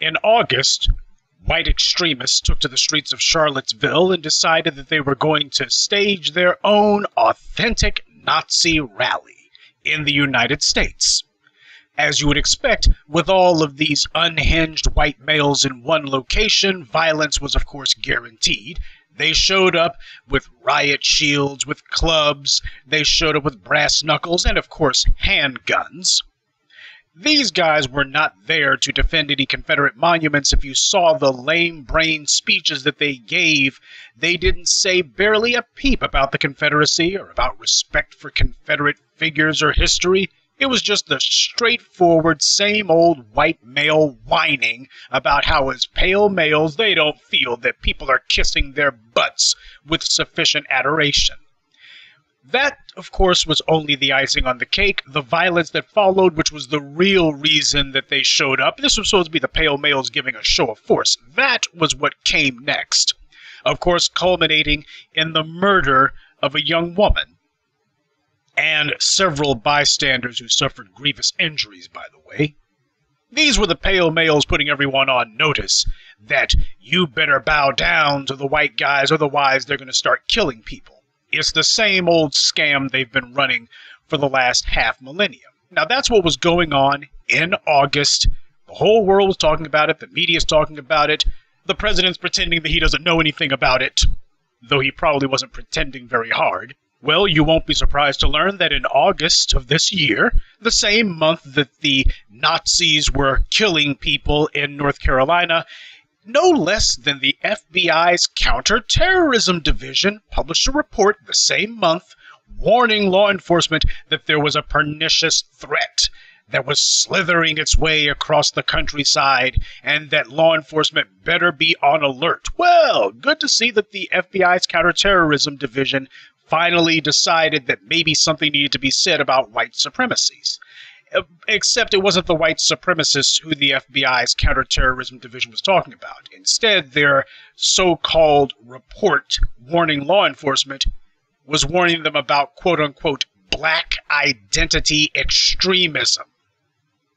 In August, white extremists took to the streets of Charlottesville and decided that they were going to stage their own authentic Nazi rally in the United States. As you would expect, with all of these unhinged white males in one location, violence was of course guaranteed. They showed up with riot shields, with clubs, they showed up with brass knuckles, and of course handguns. These guys were not there to defend any Confederate monuments. If you saw the lame-brained speeches that they gave, they didn't say barely a peep about the Confederacy or about respect for Confederate figures or history. It was just the straightforward, same old white male whining about how as pale males they don't feel that people are kissing their butts with sufficient adoration. That, of course, was only the icing on the cake. The violence that followed, which was the real reason that they showed up, this was supposed to be the pale males giving a show of force. That was what came next. Of course, culminating in the murder of a young woman. And several bystanders who suffered grievous injuries, by the way. These were the pale males putting everyone on notice that you better bow down to the white guys, otherwise they're going to start killing people. It's the same old scam they've been running for the last half millennium. Now that's what was going on in August. The whole world was talking about it, the media's talking about it, the president's pretending that he doesn't know anything about it, though he probably wasn't pretending very hard. Well, you won't be surprised to learn that in August of this year, the same month that the Nazis were killing people in North Carolina, no less than the FBI's Counterterrorism Division published a report the same month warning law enforcement that there was a pernicious threat that was slithering its way across the countryside and that law enforcement better be on alert. Well, good to see that the FBI's Counterterrorism Division finally decided that maybe something needed to be said about white supremacies. Except it wasn't the white supremacists who the FBI's Counterterrorism Division was talking about. Instead, their so-called report warning law enforcement was warning them about quote-unquote black identity extremism.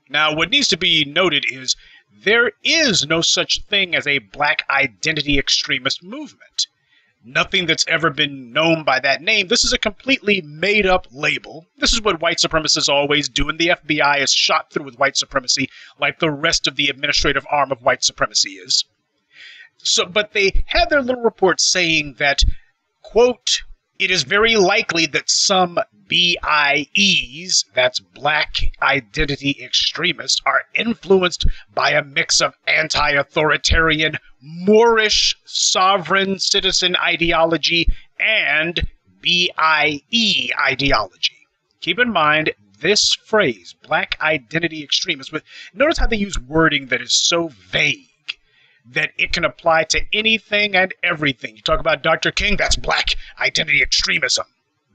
Now, what needs to be noted is there is no such thing as a black identity extremist movement. Nothing that's ever been known by that name. This is a completely made-up label. This is what white supremacists always do, and the FBI is shot through with white supremacy like the rest of the administrative arm of white supremacy is. But they had their little report saying that, quote, it is very likely that some BIEs, that's black identity extremists, are influenced by a mix of anti-authoritarian, Moorish sovereign citizen ideology and BIE ideology. Keep in mind this phrase, black identity extremists, but notice how they use wording that is so vague that it can apply to anything and everything. You talk about Dr. King, that's black identity extremism.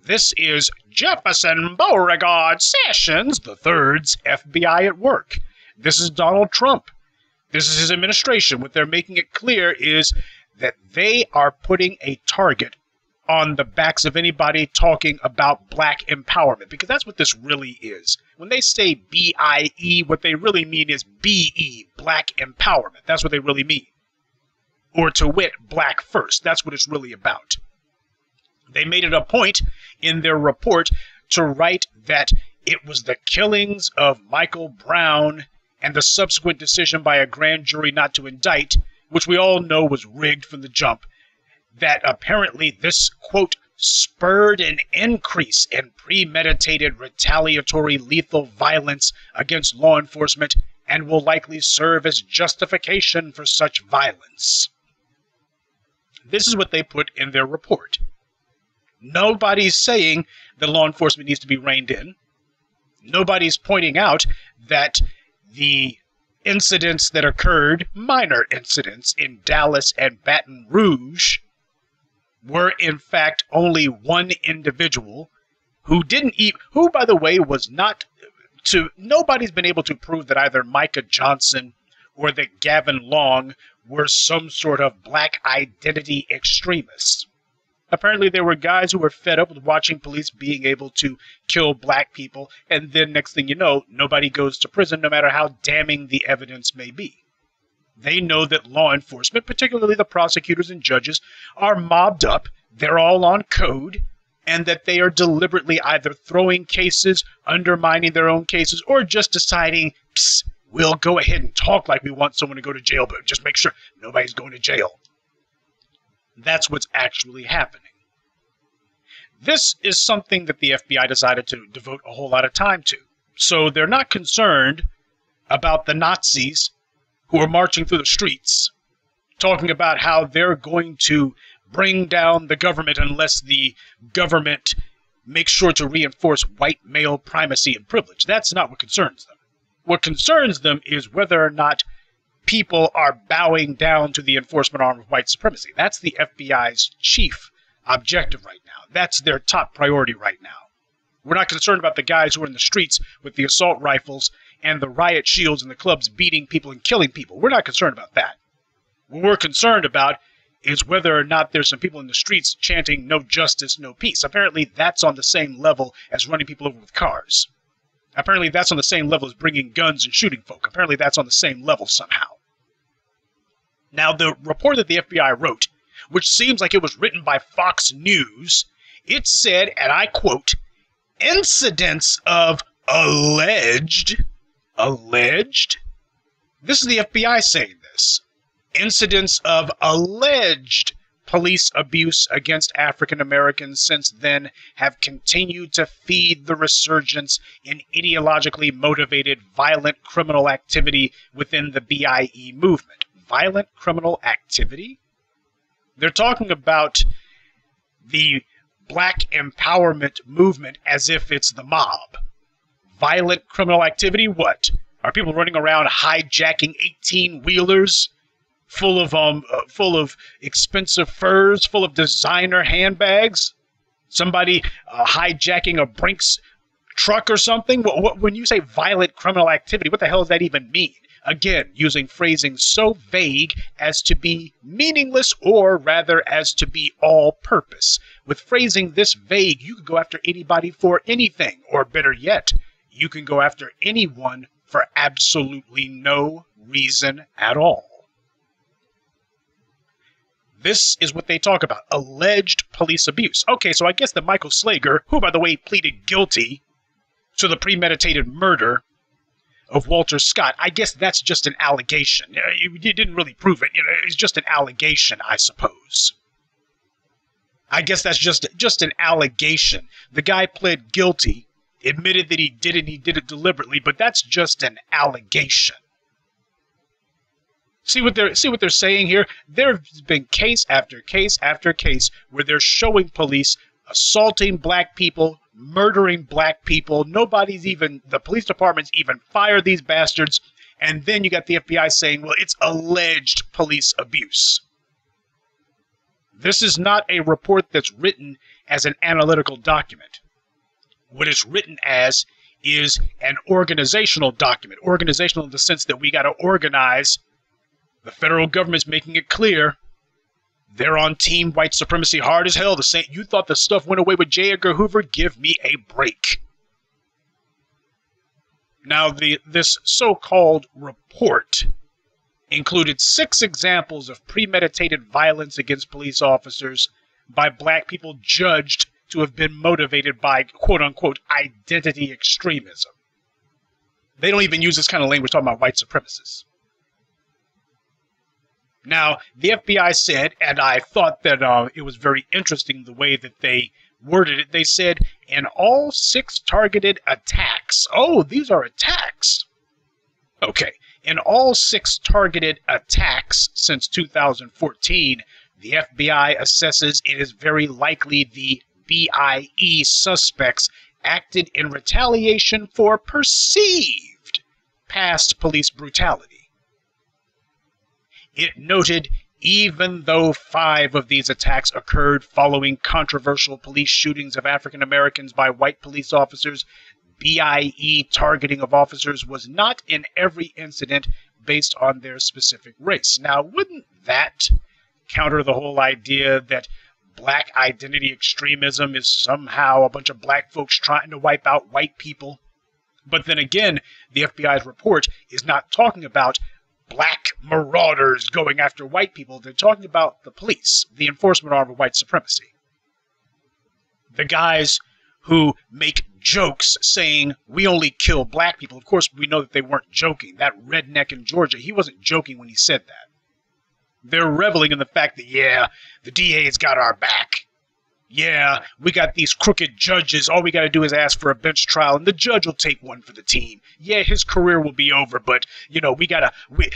This is Jefferson Beauregard Sessions III's FBI at work. This is Donald Trump. This is his administration. What they're making it clear is that they are putting a target on the backs of anybody talking about black empowerment, because that's what this really is. When they say BIE, what they really mean is BE, black empowerment. That's what they really mean. Or to wit, black first. That's what it's really about. They made it a point in their report to write that it was the killings of Michael Brown and the subsequent decision by a grand jury not to indict, which we all know was rigged from the jump, that apparently this, quote, spurred an increase in premeditated retaliatory lethal violence against law enforcement and will likely serve as justification for such violence. This is what they put in their report. Nobody's saying that law enforcement needs to be reined in. Nobody's pointing out that the incidents that occurred, minor incidents in Dallas and Baton Rouge, were in fact only one individual who who by the way was not nobody's been able to prove that either Micah Johnson or that Gavin Long were some sort of black identity extremists. Apparently there were guys who were fed up with watching police being able to kill black people, and then next thing you know, nobody goes to prison no matter how damning the evidence may be. They know that law enforcement, particularly the prosecutors and judges, are mobbed up, they're all on code, and that they are deliberately either throwing cases, undermining their own cases, or just deciding, psst, we'll go ahead and talk like we want someone to go to jail, but just make sure nobody's going to jail. That's what's actually happening. This is something that the FBI decided to devote a whole lot of time to. So they're not concerned about the Nazis who are marching through the streets, talking about how they're going to bring down the government unless the government makes sure to reinforce white male primacy and privilege. That's not what concerns them. What concerns them is whether or not people are bowing down to the enforcement arm of white supremacy. That's the FBI's chief objective right now. That's their top priority right now. We're not concerned about the guys who are in the streets with the assault rifles and the riot shields and the clubs beating people and killing people. We're not concerned about that. What we're concerned about is whether or not there's some people in the streets chanting no justice, no peace. Apparently that's on the same level as running people over with cars. Apparently that's on the same level as bringing guns and shooting folk. Apparently that's on the same level somehow. Now, the report that the FBI wrote, which seems like it was written by Fox News, it said, and I quote, incidents of alleged, this is the FBI saying this, incidents of alleged police abuse against African Americans since then have continued to feed the resurgence in ideologically motivated violent criminal activity within the BIE movement. Violent criminal activity? They're talking about the black empowerment movement as if it's the mob. Violent criminal activity? What? Are people running around hijacking 18-wheelers full of expensive furs, full of designer handbags? Somebody hijacking a Brinks truck or something? When you say violent criminal activity, what the hell does that even mean? Again, using phrasing so vague as to be meaningless, or rather as to be all-purpose. With phrasing this vague, you could go after anybody for anything, or better yet, you can go after anyone for absolutely no reason at all. This is what they talk about, alleged police abuse. Okay, so I guess that Michael Slager, who, by the way, pleaded guilty to the premeditated murder of Walter Scott, I guess that's just an allegation. You didn't really prove it. It's just an allegation, I suppose. I guess that's just an allegation. The guy pled guilty, admitted that he did it, and he did it deliberately, but that's just an allegation. See what they're saying here? There's been case after case after case where they're showing police assaulting black people, murdering black people. The police departments even fire these bastards. And then you got the FBI saying, well, it's alleged police abuse. This is not a report that's written as an analytical document. What it's written as is an organizational document. Organizational in the sense that we got to organize. The federal government's making it clear they're on team white supremacy hard as hell. You thought the stuff went away with J. Edgar Hoover? Give me a break. Now, this so-called report included 6 examples of premeditated violence against police officers by black people judged to have been motivated by, quote-unquote, identity extremism. They don't even use this kind of language talking about white supremacists. Now, the FBI said, and I thought that it was very interesting the way that they worded it. They said, in all 6 targeted attacks. Oh, these are attacks. Okay. In all 6 targeted attacks since 2014, the FBI assesses it is very likely the BIE suspects acted in retaliation for perceived past police brutality. It noted, even though 5 of these attacks occurred following controversial police shootings of African Americans by white police officers, BIE targeting of officers was not in every incident based on their specific race. Now, wouldn't that counter the whole idea that black identity extremism is somehow a bunch of black folks trying to wipe out white people? But then again, the FBI's report is not talking about black marauders going after white people. They're talking about the police, the enforcement arm of white supremacy. The guys who make jokes saying, we only kill black people. Of course, we know that they weren't joking. That redneck in Georgia, he wasn't joking when he said that. They're reveling in the fact that, yeah, the DA's got our back. Yeah, we got these crooked judges. All we got to do is ask for a bench trial, and the judge will take one for the team. Yeah, his career will be over, but, you know,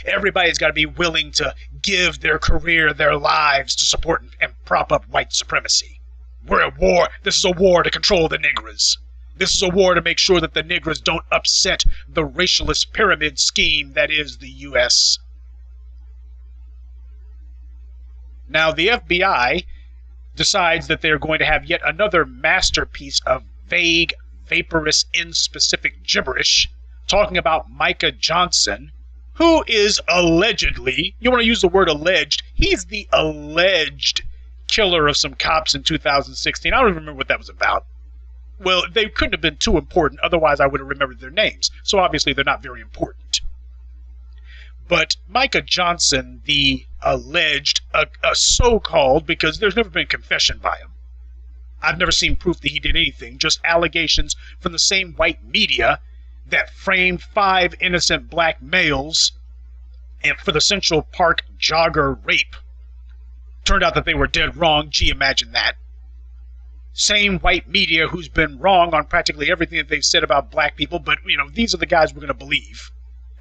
everybody's got to be willing to give their career, their lives to support and prop up white supremacy. We're at war. This is a war to control the niggers. This is a war to make sure that the niggers don't upset the racialist pyramid scheme that is the U.S. Now, the FBI decides that they're going to have yet another masterpiece of vague, vaporous, inspecific gibberish, talking about Micah Johnson, who is allegedly, you want to use the word alleged, he's the alleged killer of some cops in 2016. I don't even remember what that was about. Well, they couldn't have been too important, otherwise I would have remembered their names. So obviously they're not very important. But Micah Johnson, the alleged, a so-called, because there's never been a confession by him. I've never seen proof that he did anything, just allegations from the same white media that framed 5 innocent black males and for the Central Park jogger rape. Turned out that they were dead wrong. Gee, imagine that. Same white media who's been wrong on practically everything that they've said about black people, but, you know, these are the guys we're going to believe.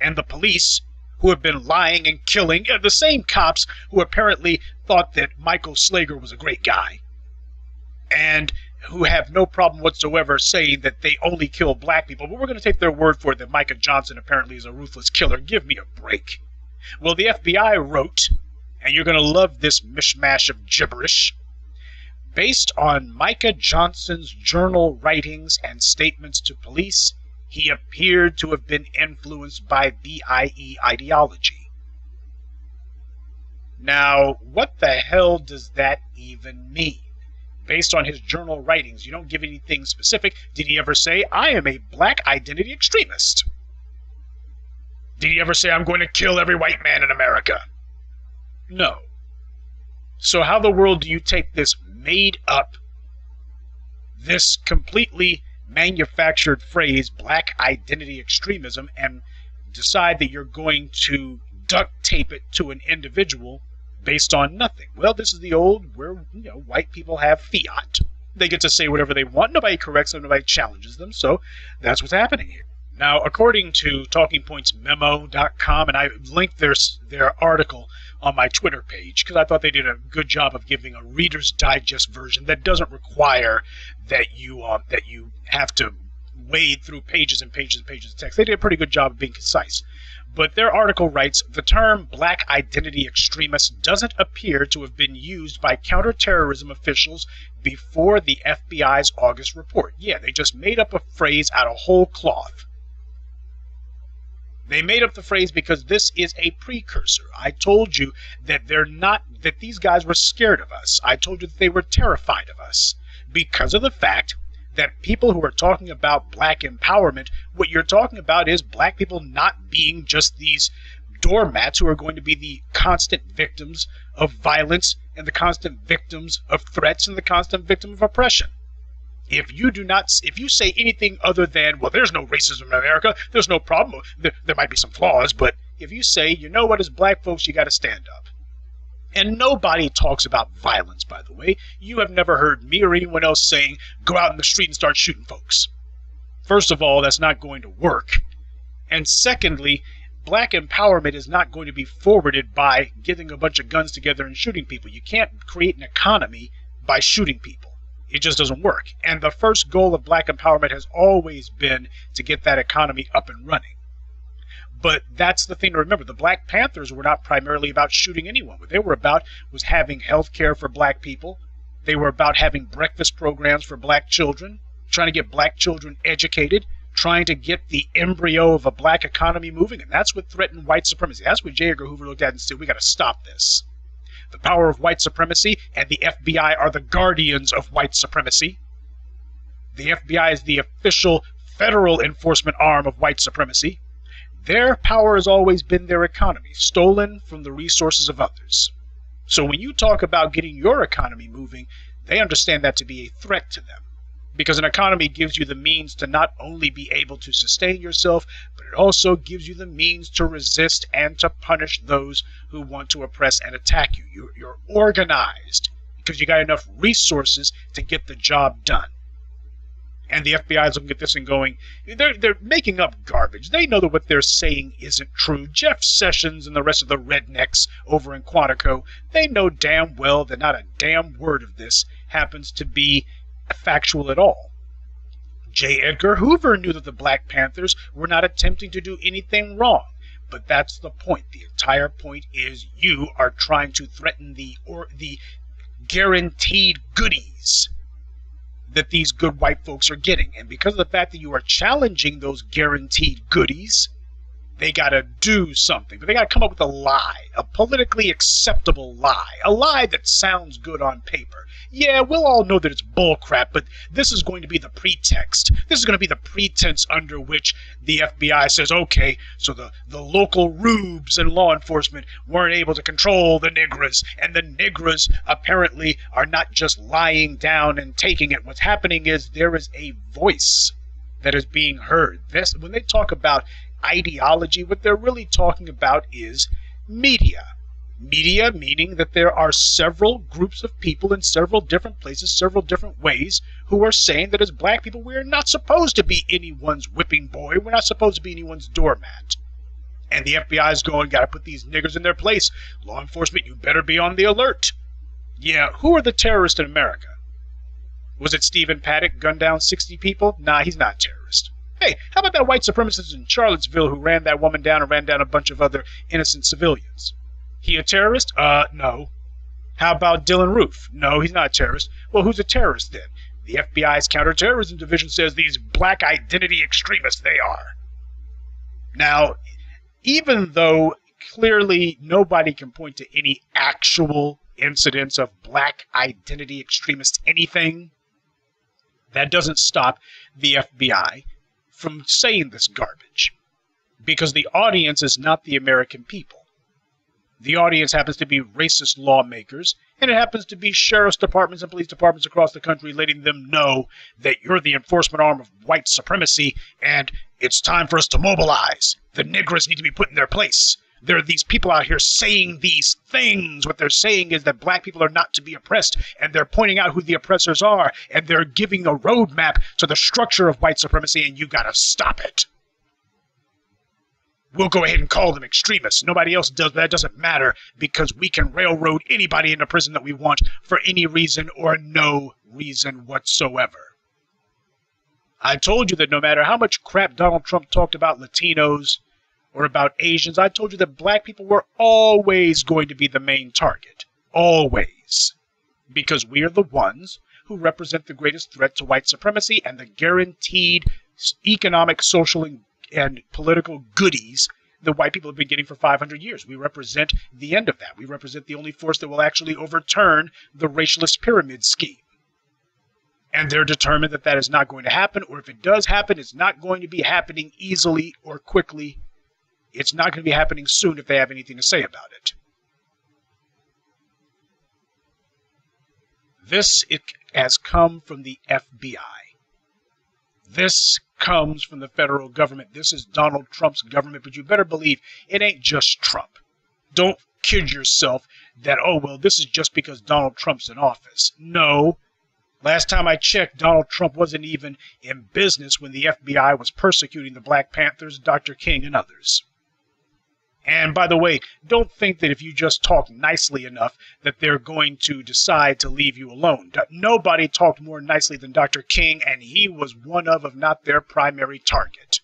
And the police, who have been lying and killing, the same cops who apparently thought that Michael Slager was a great guy, and who have no problem whatsoever saying that they only kill black people, but we're going to take their word for it that Micah Johnson apparently is a ruthless killer. Give me a break. Well, the FBI wrote, and you're going to love this mishmash of gibberish, based on Micah Johnson's journal writings and statements to police, he appeared to have been influenced by BIE ideology. Now, what the hell does that even mean? Based on his journal writings, you don't give anything specific. Did he ever say, I am a black identity extremist? Did he ever say, I'm going to kill every white man in America? No. So how in the world do you take this made up, this completely manufactured phrase, black identity extremism, and decide that you're going to duct tape it to an individual based on nothing? Well, this is the old, where, you know, white people have fiat. They get to say whatever they want. Nobody corrects them. Nobody challenges them. So that's what's happening here. Now, according to TalkingPointsMemo.com, and I linked their article on my Twitter page because I thought they did a good job of giving a Reader's Digest version that doesn't require that you have to wade through pages and pages and pages of text. They did a pretty good job of being concise. But their article writes, the term black identity extremist doesn't appear to have been used by counterterrorism officials before the FBI's August report. Yeah, they just made up a phrase out of whole cloth. They made up the phrase because this is a precursor. I told you that that these guys were scared of us. I told you that they were terrified of us because of the fact that people who are talking about black empowerment, what you're talking about is black people not being just these doormats who are going to be the constant victims of violence and the constant victims of threats and the constant victim of oppression. If you say anything other than, well, there's no racism in America, there's no problem, there might be some flaws, but if you say, you know what, as black folks, you got to stand up. And nobody talks about violence, by the way. You have never heard me or anyone else saying, go out in the street and start shooting folks. First of all, that's not going to work. And secondly, black empowerment is not going to be forwarded by getting a bunch of guns together and shooting people. You can't create an economy by shooting people. It just doesn't work. And the first goal of black empowerment has always been to get that economy up and running. But that's the thing to remember. The Black Panthers were not primarily about shooting anyone. What they were about was having health care for black people. They were about having breakfast programs for black children, trying to get black children educated, trying to get the embryo of a black economy moving. And that's what threatened white supremacy. That's what J. Edgar Hoover looked at and said, we got to stop this. The power of white supremacy and the FBI are the guardians of white supremacy. The FBI is the official federal enforcement arm of white supremacy. Their power has always been their economy, stolen from the resources of others. So when you talk about getting your economy moving, they understand that to be a threat to them. Because an economy gives you the means to not only be able to sustain yourself, but it also gives you the means to resist and to punish those who want to oppress and attack you. You're organized because you got enough resources to get the job done. And the FBI is looking at this and going, they're making up garbage. They know that what they're saying isn't true. Jeff Sessions and the rest of the rednecks over in Quantico, they know damn well that not a damn word of this happens to be factual at all. J. Edgar Hoover knew that the Black Panthers were not attempting to do anything wrong. But that's the point. The entire point is you are trying to threaten the guaranteed goodies that these good white folks are getting. And because of the fact that you are challenging those guaranteed goodies, they got to do something. But they got to come up with a lie, a politically acceptable lie, a lie that sounds good on paper. Yeah, we'll all know that it's bullcrap, but this is going to be the pretext. This is going to be the pretense under which the FBI says, okay, so the local rubes and law enforcement weren't able to control the Negras, and the Negras apparently are not just lying down and taking it. What's happening is there is a voice that is being heard. This, when they talk about ideology, what they're really talking about is media. Media meaning that there are several groups of people in several different places, several different ways, who are saying that as black people we're not supposed to be anyone's whipping boy, we're not supposed to be anyone's doormat. And the FBI is going, gotta put these niggers in their place. Law enforcement, you better be on the alert. Yeah, who are the terrorists in America? Was it Stephen Paddock, gunned down 60 people? Nah, he's not a terrorist. Hey, how about that white supremacist in Charlottesville who ran that woman down and ran down a bunch of other innocent civilians? He a terrorist? No. How about Dylan Roof? No, he's not a terrorist. Well, who's a terrorist then? The FBI's counterterrorism division says these black identity extremists they are. Now, even though clearly nobody can point to any actual incidents of black identity extremists anything, that doesn't stop the FBI from saying this garbage. Because the audience is not the American people. The audience happens to be racist lawmakers, and it happens to be sheriff's departments and police departments across the country letting them know that you're the enforcement arm of white supremacy, and it's time for us to mobilize. The Negras need to be put in their place. There are these people out here saying these things. What they're saying is that black people are not to be oppressed, and they're pointing out who the oppressors are, and they're giving a roadmap to the structure of white supremacy, and you gotta stop it. We'll go ahead and call them extremists. Nobody else does, but that doesn't matter because we can railroad anybody into prison that we want for any reason or no reason whatsoever. I told you that no matter how much crap Donald Trump talked about Latinos or about Asians, I told you that black people were always going to be the main target. Always. Because we are the ones who represent the greatest threat to white supremacy and the guaranteed economic, social, and political goodies that white people have been getting for 500 years. We represent the end of that. We represent the only force that will actually overturn the racialist pyramid scheme. And they're determined that that is not going to happen, or if it does happen, it's not going to be happening easily or quickly. It's not going to be happening soon if they have anything to say about it. This has come from the FBI. This comes from the federal government. This is Donald Trump's government, but you better believe it ain't just Trump. Don't kid yourself that, oh, well, this is just because Donald Trump's in office. No. Last time I checked, Donald Trump wasn't even in business when the FBI was persecuting the Black Panthers, Dr. King, and others. And by the way, don't think that if you just talk nicely enough that they're going to decide to leave you alone. Nobody talked more nicely than Dr. King, and he was one of, if not their primary target.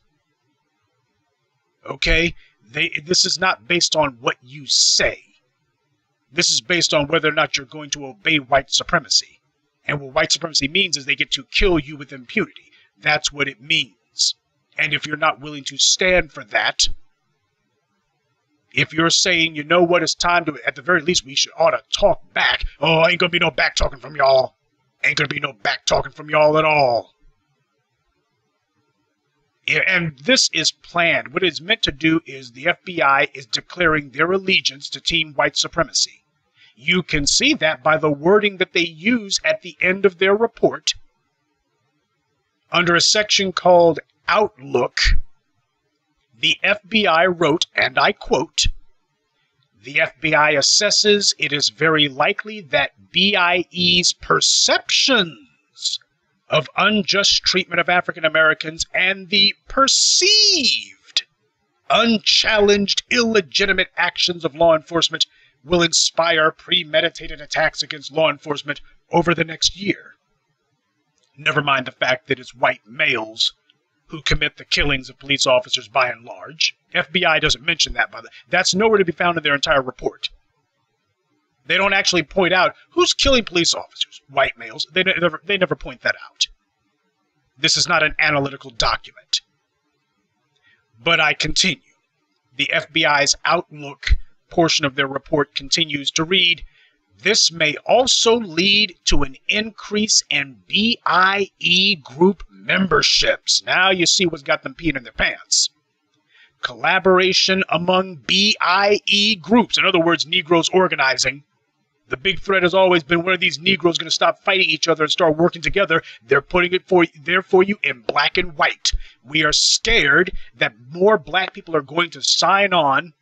Okay? This is not based on what you say. This is based on whether or not you're going to obey white supremacy. And what white supremacy means is they get to kill you with impunity. That's what it means. And if you're not willing to stand for that, if you're saying, you know what, it's time to, at the very least, we ought to talk back. Oh, ain't gonna be no back talking from y'all. Ain't gonna be no back talking from y'all at all. And this is planned. What it's meant to do is the FBI is declaring their allegiance to Team White Supremacy. You can see that by the wording that they use at the end of their report. Under a section called Outlook, the FBI wrote, and I quote, "The FBI assesses it is very likely that BIE's perceptions of unjust treatment of African Americans and the perceived unchallenged illegitimate actions of law enforcement will inspire premeditated attacks against law enforcement over the next year. Never mind the fact that it's white males who commit the killings of police officers by and large. FBI doesn't mention that, that's nowhere to be found in their entire report. They don't actually point out who's killing police officers, white males. They never point that out. This is not an analytical document. But I continue. The FBI's Outlook portion of their report continues to read, "This may also lead to an increase in BIE group memberships." Now you see what's got them peeing in their pants. "Collaboration among BIE groups," in other words, Negroes organizing. The big threat has always been, when are these Negroes going to stop fighting each other and start working together? They're putting it there for you in black and white. We are scared that more black people are going to sign on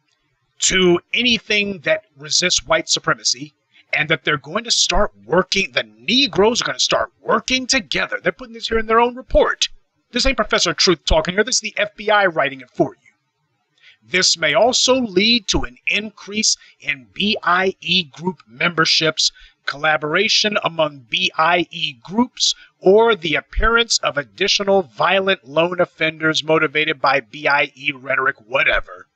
to anything that resists white supremacy, and that they're going to start working, the Negroes are going to start working together. They're putting this here in their own report. This ain't Professor Truth talking here. This is the FBI writing it for you. "This may also lead to an increase in BIE group memberships, collaboration among BIE groups, or the appearance of additional violent lone offenders motivated by BIE rhetoric," whatever.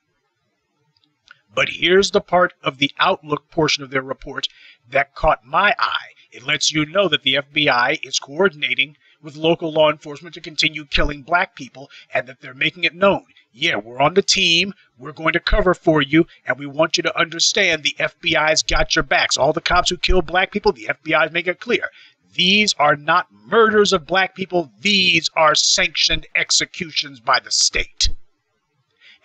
But here's the part of the Outlook portion of their report that caught my eye. It lets you know that the FBI is coordinating with local law enforcement to continue killing black people, and that they're making it known. Yeah, we're on the team, we're going to cover for you, and we want you to understand the FBI's got your backs. All the cops who kill black people, the FBI's make it clear. These are not murders of black people, these are sanctioned executions by the state.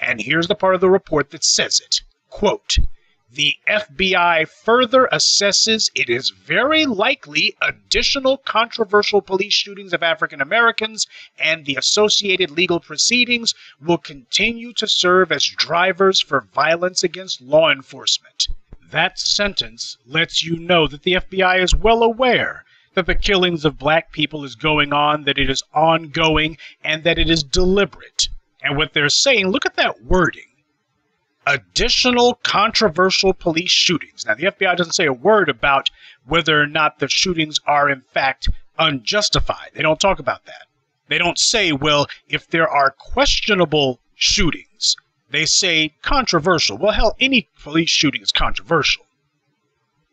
And here's the part of the report that says it. Quote, "The FBI further assesses it is very likely additional controversial police shootings of African Americans and the associated legal proceedings will continue to serve as drivers for violence against law enforcement." That sentence lets you know that the FBI is well aware that the killings of black people is going on, that it is ongoing, and that it is deliberate. And what they're saying, look at that wording. Additional controversial police shootings. Now, the FBI doesn't say a word about whether or not the shootings are, in fact, unjustified. They don't talk about that. They don't say, well, if there are questionable shootings, they say controversial. Well, hell, any police shooting is controversial.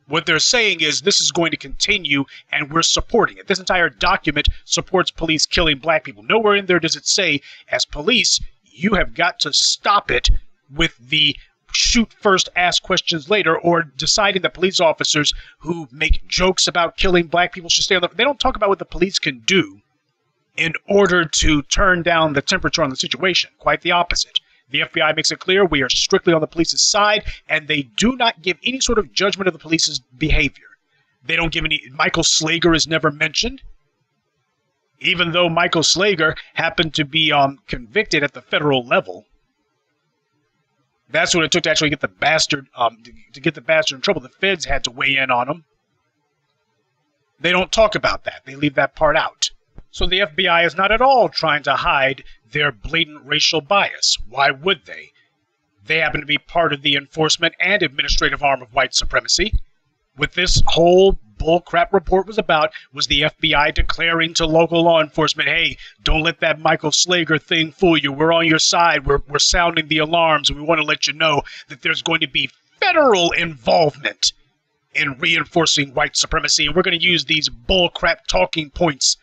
What they're saying is this is going to continue, and we're supporting it. This entire document supports police killing black people. Nowhere in there does it say, as police, you have got to stop it with the shoot first, ask questions later, or deciding that police officers who make jokes about killing black people should stay on the... They don't talk about what the police can do in order to turn down the temperature on the situation. Quite the opposite. The FBI makes it clear we are strictly on the police's side, and they do not give any sort of judgment of the police's behavior. They don't give any... Michael Slager is never mentioned, even though Michael Slager happened to be convicted at the federal level. That's what it took to actually get the bastard to get the bastard in trouble. The feds had to weigh in on him. They don't talk about that. They leave that part out. So the FBI is not at all trying to hide their blatant racial bias. Why would they? They happen to be part of the enforcement and administrative arm of white supremacy. What this whole bullcrap report was about was the FBI declaring to local law enforcement, hey, don't let that Michael Slager thing fool you. We're on your side. We're sounding the alarms, and we want to let you know that there's going to be federal involvement in reinforcing white supremacy, and we're going to use these bullcrap talking points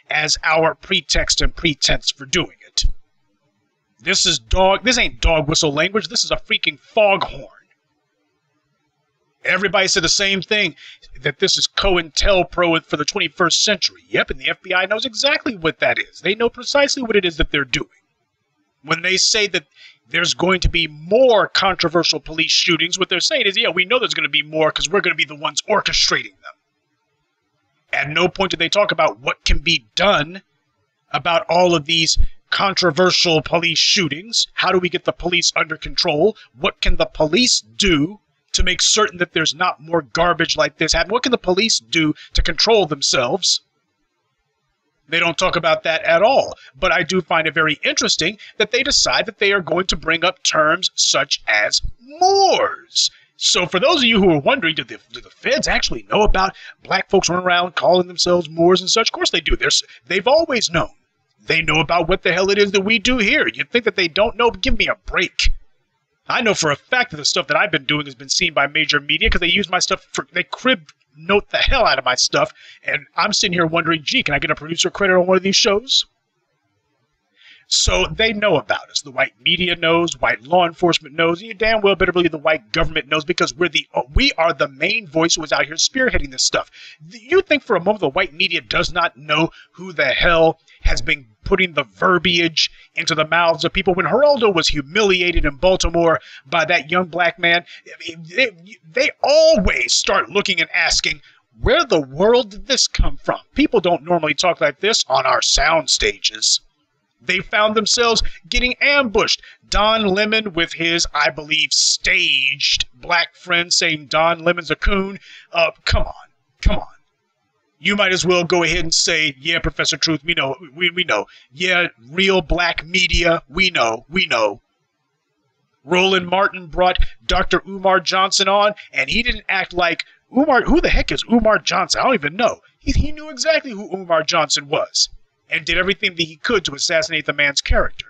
as our pretext and pretense for doing it. This ain't dog whistle language. This is a freaking foghorn. Everybody said the same thing, that this is COINTELPRO for the 21st century. Yep, and the FBI knows exactly what that is. They know precisely what it is that they're doing. When they say that there's going to be more controversial police shootings, what they're saying is, yeah, we know there's going to be more because we're going to be the ones orchestrating them. At no point do they talk about what can be done about all of these controversial police shootings. How do we get the police under control? What can the police do to make certain that there's not more garbage like this happening? What can the police do to control themselves? They don't talk about that at all. But I do find it very interesting that they decide that they are going to bring up terms such as Moors. So for those of you who are wondering, do the feds actually know about black folks running around calling themselves Moors and such? Of course they do. They've always known. They know about what the hell it is that we do here. You'd think that they don't know, but give me a break. I know for a fact that the stuff that I've been doing has been seen by major media because they use my stuff, they crib note the hell out of my stuff, and I'm sitting here wondering, gee, can I get a producer credit on one of these shows? So they know about us. The white media knows, white law enforcement knows, and you damn well better believe the white government knows because we are the main voice who is out here spearheading this stuff. You think for a moment the white media does not know who the hell has been putting the verbiage into the mouths of people? When Geraldo was humiliated in Baltimore by that young black man, they always start looking and asking, where the world did this come from? People don't normally talk like this on our sound stages. They found themselves getting ambushed. Don Lemon with his, I believe, staged black friend saying Don Lemon's a coon. Come on. You might as well go ahead and say, yeah, Professor Truth, we know. Yeah, real black media, we know. Roland Martin brought Dr. Umar Johnson on, and he didn't act like, Umar, who the heck is Umar Johnson? I don't even know. He knew exactly who Umar Johnson was, and did everything that he could to assassinate the man's character.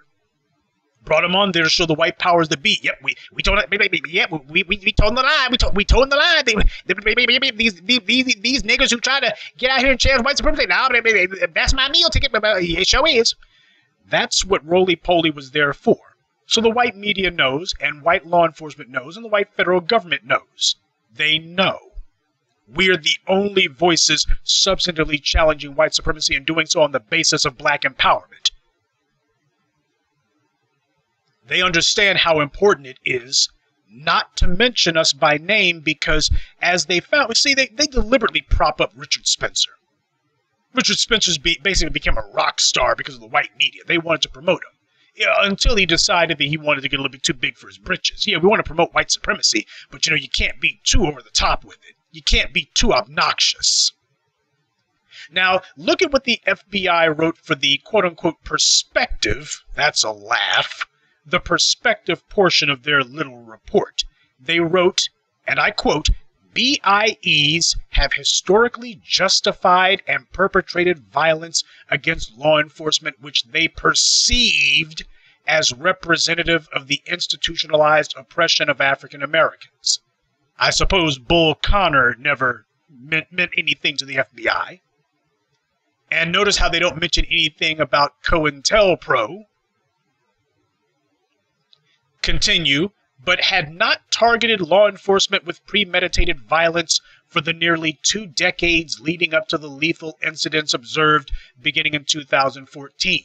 Brought him on there to show the white powers that be. Yep, we told the line. We told the line. These niggas who try to get out here and challenge white supremacy. Now that's my meal ticket. It sure is. That's what roly-poly was there for. So the white media knows, and white law enforcement knows, and the white federal government knows. They know. We're the only voices substantively challenging white supremacy and doing so on the basis of black empowerment. They understand how important it is not to mention us by name because, as they found, see, they deliberately prop up Richard Spencer. Richard Spencer's basically became a rock star because of the white media. They wanted to promote him. Until he decided that he wanted to get a little bit too big for his britches. Yeah, we want to promote white supremacy, but you can't be too over the top with it. You can't be too obnoxious. Now, look at what the FBI wrote for the quote-unquote perspective. That's a laugh. The perspective portion of their little report. They wrote, and I quote, BIEs have historically justified and perpetrated violence against law enforcement which they perceived as representative of the institutionalized oppression of African Americans. I suppose Bull Connor never meant anything to the FBI. And notice how they don't mention anything about COINTELPRO. Continue, but had not targeted law enforcement with premeditated violence for the nearly 2 decades leading up to the lethal incidents observed beginning in 2014.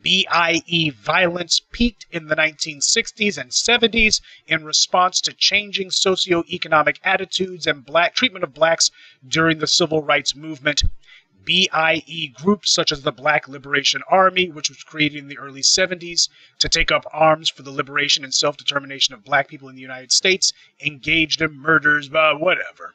BIE violence peaked in the 1960s and 70s in response to changing socioeconomic attitudes and treatment of blacks during the civil rights movement. BIE groups such as the Black Liberation Army, which was created in the early 70s to take up arms for the liberation and self-determination of black people in the United States, engaged in murders, whatever.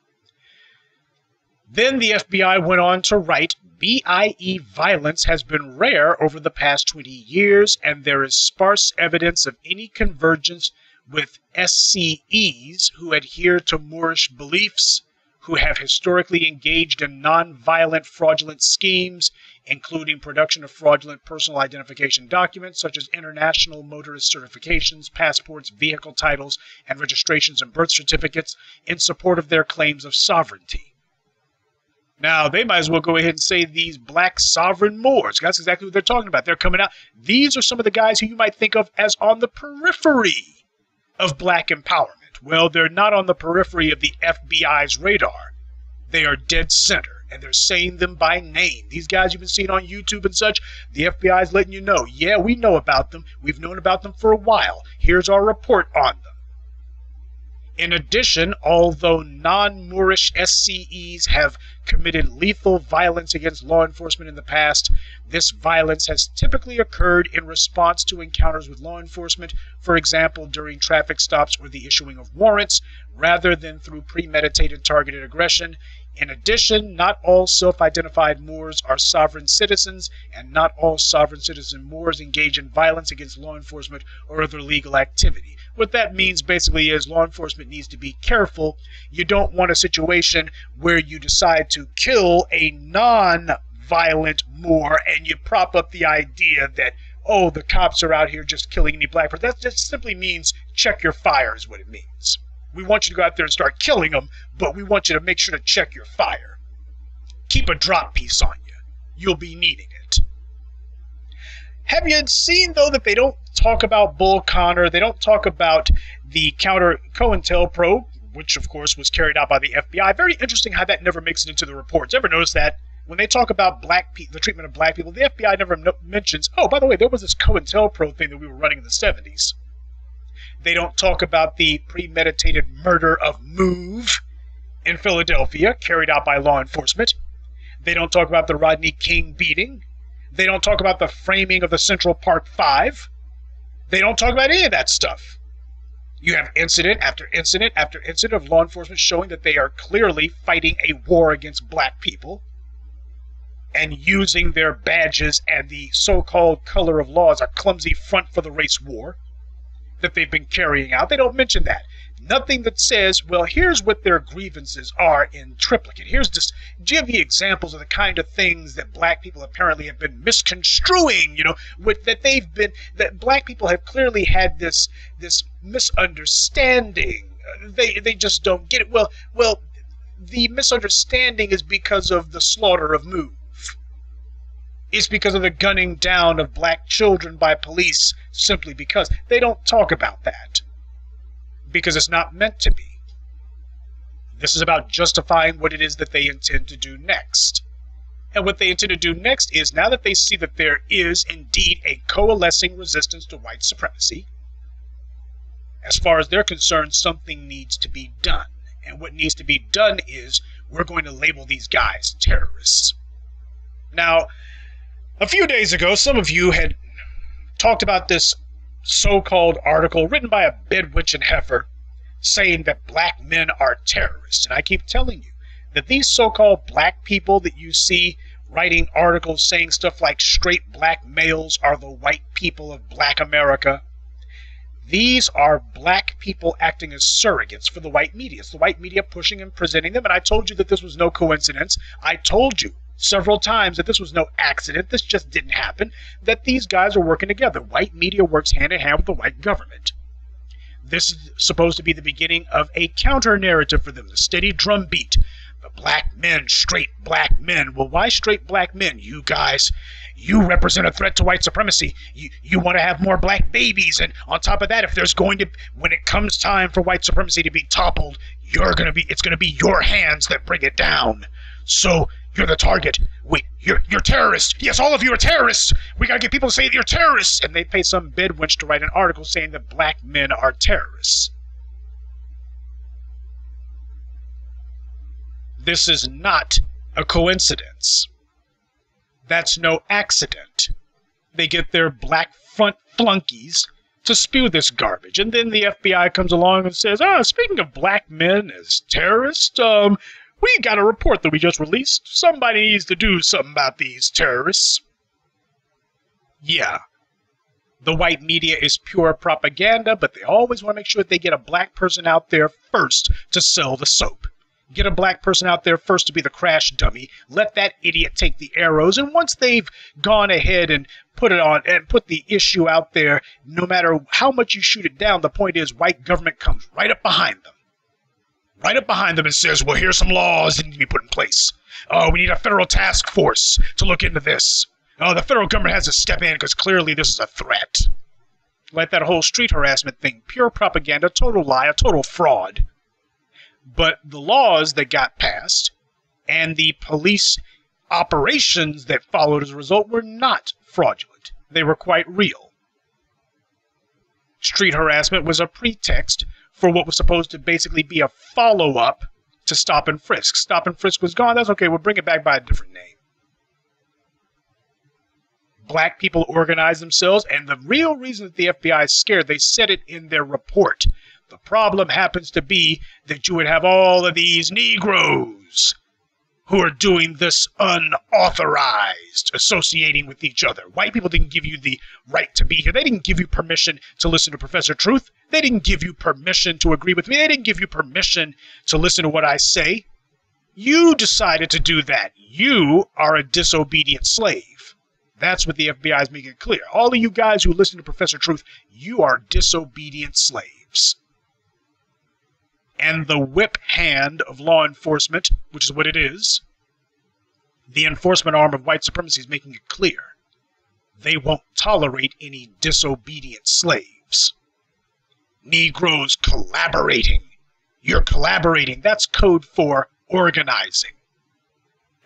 Then the FBI went on to write, BIE violence has been rare over the past 20 years, and there is sparse evidence of any convergence with SCEs who adhere to Moorish beliefs, who have historically engaged in non-violent fraudulent schemes, including production of fraudulent personal identification documents such as international motorist certifications, passports, vehicle titles, and registrations and birth certificates in support of their claims of sovereignty. Now, they might as well go ahead and say these black sovereign Moors. That's exactly what they're talking about. They're coming out. These are some of the guys who you might think of as on the periphery of black empowerment. Well, they're not on the periphery of the FBI's radar. They are dead center, and they're saying them by name. These guys you've been seeing on YouTube and such, the FBI is letting you know, yeah, we know about them. We've known about them for a while. Here's our report on them. In addition, although non-Moorish SCEs have committed lethal violence against law enforcement in the past, this violence has typically occurred in response to encounters with law enforcement, for example, during traffic stops or the issuing of warrants, rather than through premeditated targeted aggression. In addition, not all self-identified Moors are sovereign citizens, and not all sovereign citizen Moors engage in violence against law enforcement or other legal activity. What that means basically is law enforcement needs to be careful. You don't want a situation where you decide to kill a non-violent Moor and you prop up the idea that, oh, the cops are out here just killing any black person. That just simply means check your fire is what it means. We want you to go out there and start killing them, but we want you to make sure to check your fire. Keep a drop piece on you. You'll be needing it. Have you seen, though, that they don't talk about Bull Connor? They don't talk about the counter COINTELPRO, which, of course, was carried out by the FBI. Very interesting how that never makes it into the reports. Ever notice that? When they talk about the treatment of black people, the FBI never mentions, oh, by the way, there was this COINTELPRO thing that we were running in the 70s. They don't talk about the premeditated murder of Move in Philadelphia, carried out by law enforcement. They don't talk about the Rodney King beating. They don't talk about the framing of the Central Park Five. They don't talk about any of that stuff. You have incident after incident after incident of law enforcement showing that they are clearly fighting a war against black people and using their badges and the so-called color of law as a clumsy front for the race war that they've been carrying out. They don't mention that. Nothing that says, well, here's what their grievances are in triplicate. Here's just give you examples of the kind of things that black people apparently have been misconstruing, that black people have clearly had this misunderstanding. They just don't get it. Well, the misunderstanding is because of the slaughter of Move. It's because of the gunning down of black children by police, simply because they don't talk about that. Because it's not meant to be. This is about justifying what it is that they intend to do next. And what they intend to do next is, now that they see that there is indeed a coalescing resistance to white supremacy, as far as they're concerned, something needs to be done. And what needs to be done is, we're going to label these guys terrorists. Now, a few days ago, some of you had talked about this so-called article written by a bedwitch and heifer saying that black men are terrorists. And I keep telling you that these so-called black people that you see writing articles saying stuff like straight black males are the white people of black America, these are black people acting as surrogates for the white media. It's the white media pushing and presenting them. And I told you that this was no coincidence. I told you several times that this was no accident. This just didn't happen. That these guys are working together. White media works hand in hand with the white government. This is supposed to be the beginning of a counter-narrative for them, the steady drumbeat. The black men, straight black men. Well, why straight black men? You guys, you represent a threat to white supremacy. You want to have more black babies. And on top of that, if there's going to, when it comes time for white supremacy to be toppled, it's going to be your hands that bring it down. So, you're the target. You're terrorists. Yes, all of you are terrorists. We gotta get people to say that you're terrorists. And they pay some bedwench to write an article saying that black men are terrorists. This is not a coincidence. That's no accident. They get their black front flunkies to spew this garbage. And then the FBI comes along and says, speaking of black men as terrorists, we got a report that we just released. Somebody needs to do something about these terrorists. Yeah. The white media is pure propaganda, but they always want to make sure that they get a black person out there first to sell the soap. Get a black person out there first to be the crash dummy. Let that idiot take the arrows. And once they've gone ahead and put it on and put the issue out there, no matter how much you shoot it down, the point is white government comes right up behind them. Right up behind them and says, well, here's some laws that need to be put in place. We need a federal task force to look into this. The federal government has to step in because clearly this is a threat. Like that whole street harassment thing. Pure propaganda, total lie, a total fraud. But the laws that got passed And the police operations that followed as a result were not fraudulent. They were quite real. Street harassment was a pretext for what was supposed to basically be a follow-up to stop and frisk. Stop and frisk was gone. That's okay. We'll bring it back by a different name. Black people organized themselves, and the real reason that the FBI is scared, they said it in their report. The problem happens to be that you would have all of these Negroes who are doing this unauthorized, associating with each other. White people didn't give you the right to be here. They didn't give you permission to listen to Professor Truth. They didn't give you permission to agree with me. They didn't give you permission to listen to what I say. You decided to do that. You are a disobedient slave. That's what the FBI is making clear. All of you guys who listen to Professor Truth, you are disobedient slaves. And the whip hand of law enforcement, which is what it is, the enforcement arm of white supremacy is making it clear. They won't tolerate any disobedient slaves. Negroes collaborating. You're collaborating. That's code for organizing.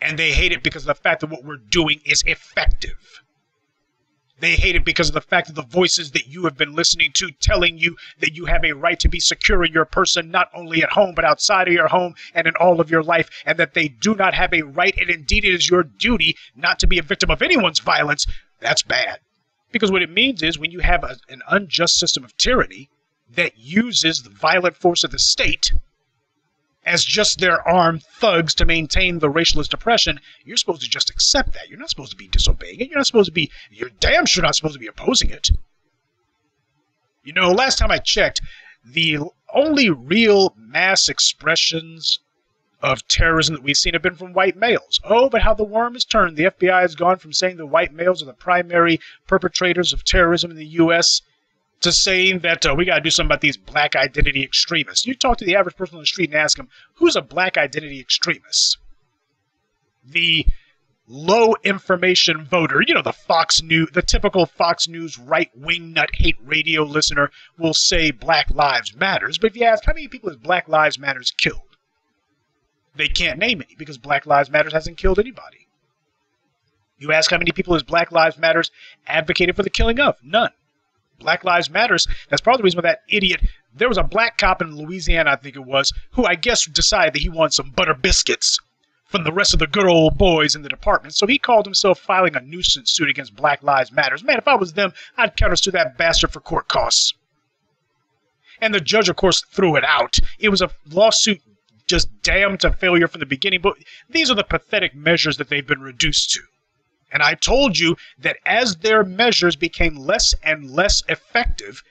And they hate it because of the fact that what we're doing is effective. They hate it because of the fact that the voices that you have been listening to telling you that you have a right to be secure in your person, not only at home, but outside of your home and in all of your life, and that they do not have a right, and indeed it is your duty not to be a victim of anyone's violence. That's bad. Because what it means is when you have an unjust system of tyranny that uses the violent force of the state as just their armed thugs to maintain the racialist oppression, you're supposed to just accept that. You're not supposed to be disobeying it. You're damn sure not supposed to be opposing it. You know, last time I checked, the only real mass expressions of terrorism that we've seen have been from white males. Oh, but how the worm has turned. The FBI has gone from saying that white males are the primary perpetrators of terrorism in the U.S. to saying that we got to do something about these black identity extremists. You talk to the average person on the street and ask them, who's a black identity extremist? The low information voter, you know, the typical Fox News right-wing nut hate radio listener will say Black Lives Matters. But if you ask how many people has Black Lives Matters killed, they can't name any because Black Lives Matters hasn't killed anybody. You ask how many people has Black Lives Matters advocated for the killing of? None. Black Lives Matters, that's part of the reason why that idiot, there was a black cop in Louisiana, I think it was, who I guess decided that he wanted some butter biscuits from the rest of the good old boys in the department. So he called himself filing a nuisance suit against Black Lives Matters. Man, if I was them, I'd countersue that bastard for court costs. And the judge, of course, threw it out. It was a lawsuit just damned to failure from the beginning. But these are the pathetic measures that they've been reduced to. And I told you that as their measures became less and less effective,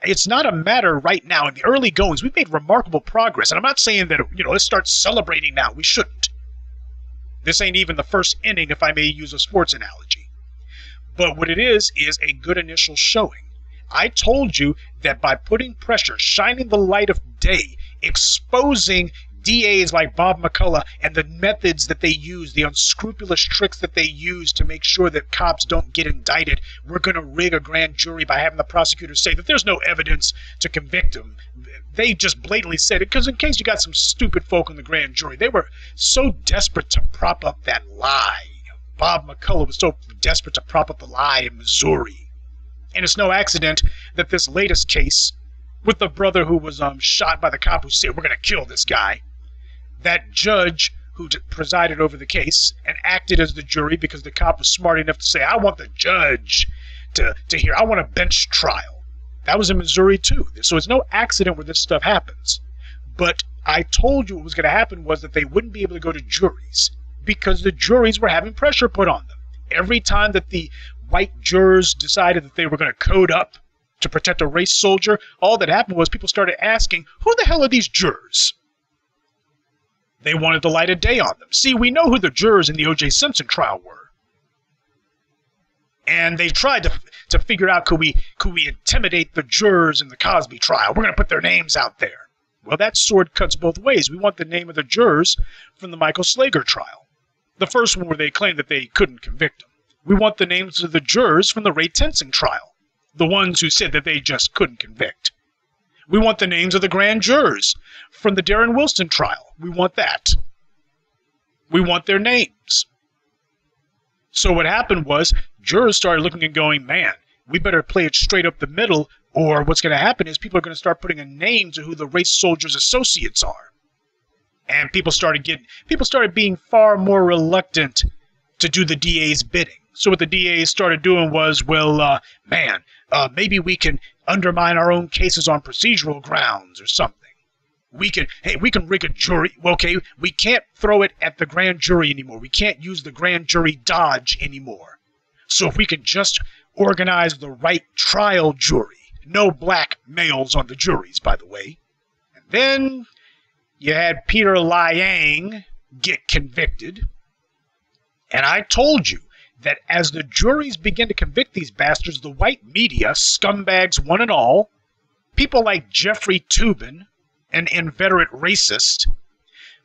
it's not a matter right now. In the early goings, we've made remarkable progress. And I'm not saying that, let's start celebrating now. We shouldn't. This ain't even the first inning, if I may use a sports analogy. But what it is a good initial showing. I told you that by putting pressure, shining the light of day, exposing DAs like Bob McCullough and the methods that they use, the unscrupulous tricks that they use to make sure that cops don't get indicted. We're going to rig a grand jury by having the prosecutors say that there's no evidence to convict them. They just blatantly said it because in case you got some stupid folk in the grand jury, they were so desperate to prop up that lie. Bob McCullough was so desperate to prop up the lie in Missouri. And it's no accident that this latest case with the brother who was shot by the cop who said, we're going to kill this guy, that judge who presided over the case and acted as the jury because the cop was smart enough to say, I want the judge to hear, I want a bench trial. That was in Missouri too. So it's no accident where this stuff happens. But I told you what was going to happen was that they wouldn't be able to go to juries because the juries were having pressure put on them. Every time that the white jurors decided that they were going to code up to protect a race soldier, all that happened was people started asking, who the hell are these jurors? They wanted the light of day on them. See, we know who the jurors in the O.J. Simpson trial were. And they tried to figure out, could we intimidate the jurors in the Cosby trial? We're going to put their names out there. Well, that sword cuts both ways. We want the name of the jurors from the Michael Slager trial. The first one where they claimed that they couldn't convict him. We want the names of the jurors from the Ray Tensing trial. The ones who said that they just couldn't convict. We want the names of the grand jurors from the Darren Wilson trial. We want that. We want their names. So what happened was jurors started looking and going, man, we better play it straight up the middle, or what's going to happen is people are going to start putting a name to who the race soldiers' associates are. And people started being far more reluctant to do the DA's bidding. So what the DA started doing was, well, maybe we can undermine our own cases on procedural grounds or something. We can rig a jury. Well, okay, we can't throw it at the grand jury anymore. We can't use the grand jury dodge anymore. So if we can just organize the right trial jury, no black males on the juries, by the way. And then you had Peter Liang get convicted. And I told you that as the juries begin to convict these bastards, the white media, scumbags one and all, people like Jeffrey Toobin, an inveterate racist,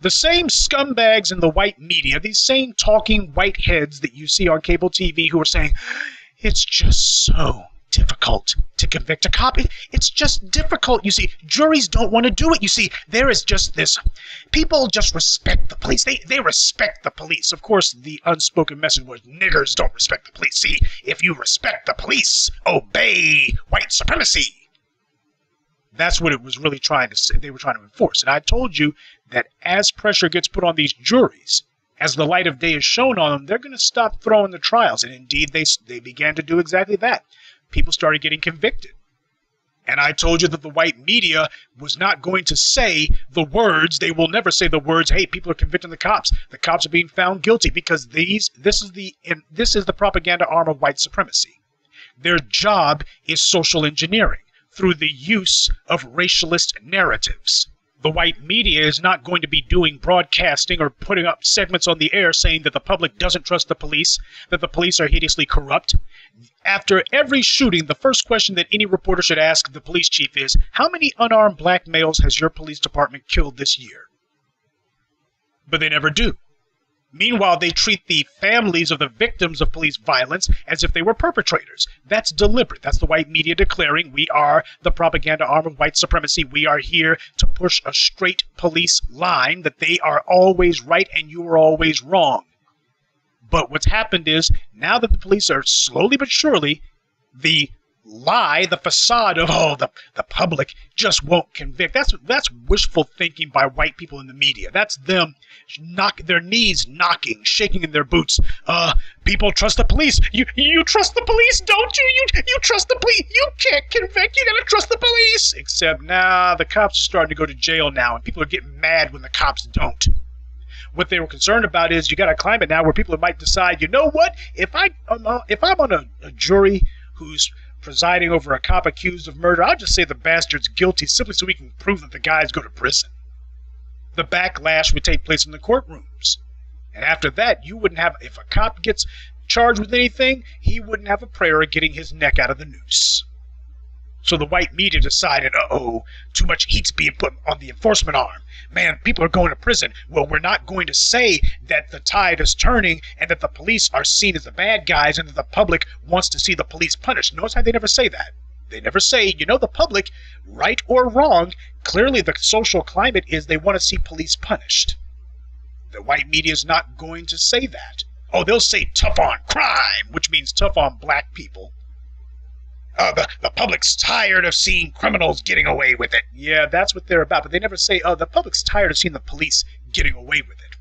the same scumbags in the white media, these same talking white heads that you see on cable TV who are saying, it's just so difficult to convict a cop. It's just difficult. You see, juries don't want to do it. You see, there is just this. People just respect the police. They respect the police. Of course, the unspoken message was niggers don't respect the police. See, if you respect the police, obey white supremacy. That's what it was really trying to say. They were trying to enforce. And I told you that as pressure gets put on these juries, as the light of day is shown on them, they're going to stop throwing the trials. And indeed, they began to do exactly that. People started getting convicted. And I told you that the white media was not going to say the words. They will never say the words, hey, people are convicting the cops. The cops are being found guilty because this is the propaganda arm of white supremacy. Their job is social engineering through the use of racialist narratives. The white media is not going to be doing broadcasting or putting up segments on the air saying that the public doesn't trust the police, that the police are hideously corrupt. After every shooting, the first question that any reporter should ask the police chief is, how many unarmed black males has your police department killed this year? But they never do. Meanwhile, they treat the families of the victims of police violence as if they were perpetrators. That's deliberate. That's the white media declaring we are the propaganda arm of white supremacy. We are here to push a straight police line that they are always right and you are always wrong. But what's happened is, now that the police are slowly but surely, the lie, the facade of, the public just won't convict. That's wishful thinking by white people in the media. That's them their knees knocking, shaking in their boots. People trust the police. You trust the police, don't you? You trust the police. You can't convict. You gotta trust the police. Except, the cops are starting to go to jail now, and people are getting mad when the cops don't. What they were concerned about is you got a climate now where people might decide, you know what? If I'm on a jury who's presiding over a cop accused of murder, I'll just say the bastard's guilty simply so we can prove that the guys go to prison. The backlash would take place in the courtrooms. And after that, you wouldn't have, if a cop gets charged with anything, he wouldn't have a prayer of getting his neck out of the noose. So the white media decided, too much heat's being put on the enforcement arm. Man, people are going to prison. Well, we're not going to say that the tide is turning and that the police are seen as the bad guys and that the public wants to see the police punished. Notice how they never say that. They never say, the public, right or wrong, clearly the social climate is they want to see police punished. The white media is not going to say that. They'll say tough on crime, which means tough on black people. The public's tired of seeing criminals getting away with it. Yeah, that's what they're about. But they never say, the public's tired of seeing the police getting away with it.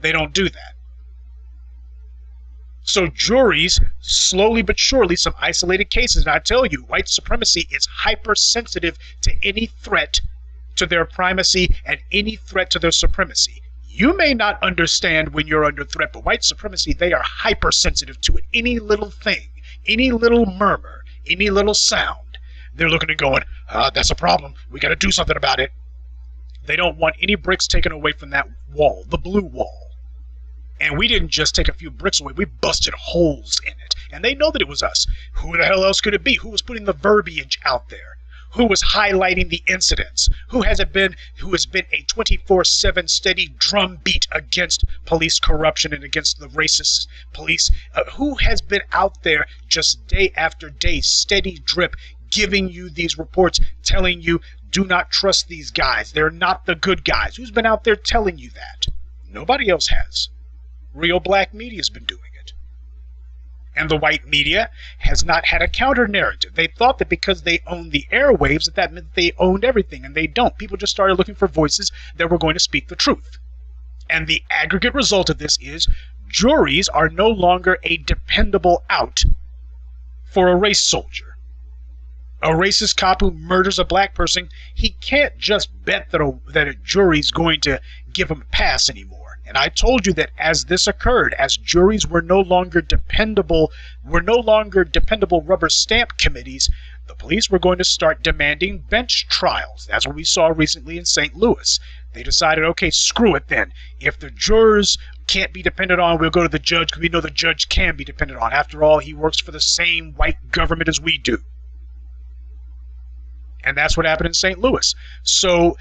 They don't do that. So juries, slowly but surely, some isolated cases, and I tell you, white supremacy is hypersensitive to any threat to their primacy and any threat to their supremacy. You may not understand when you're under threat, but white supremacy, they are hypersensitive to it. Any little thing, any little murmur, any little sound, they're looking and going, that's a problem. We got to do something about it. They don't want any bricks taken away from that wall, the blue wall. And we didn't just take a few bricks away, we busted holes in it. And they know that it was us. Who the hell else could it be? Who was putting the verbiage out there? Who was highlighting the incidents? Who has been a 24/7 steady drumbeat against police corruption and against the racist police? Who has been out there just day after day, steady drip, giving you these reports, telling you, do not trust these guys. They're not the good guys. Who's been out there telling you that? Nobody else has. Real black media's been doing it. And the white media has not had a counter narrative. They thought that because they owned the airwaves, that meant they owned everything, and they don't. People just started looking for voices that were going to speak the truth. And the aggregate result of this is juries are no longer a dependable out for a race soldier. A racist cop who murders a black person, he can't just bet that a jury's going to give him a pass anymore. And I told you that as this occurred, as juries were no longer dependable rubber stamp committees, the police were going to start demanding bench trials. That's what we saw recently in St. Louis. They decided, okay, screw it then. If the jurors can't be depended on, we'll go to the judge because we know the judge can be depended on. After all, he works for the same white government as we do. And that's what happened in St. Louis. So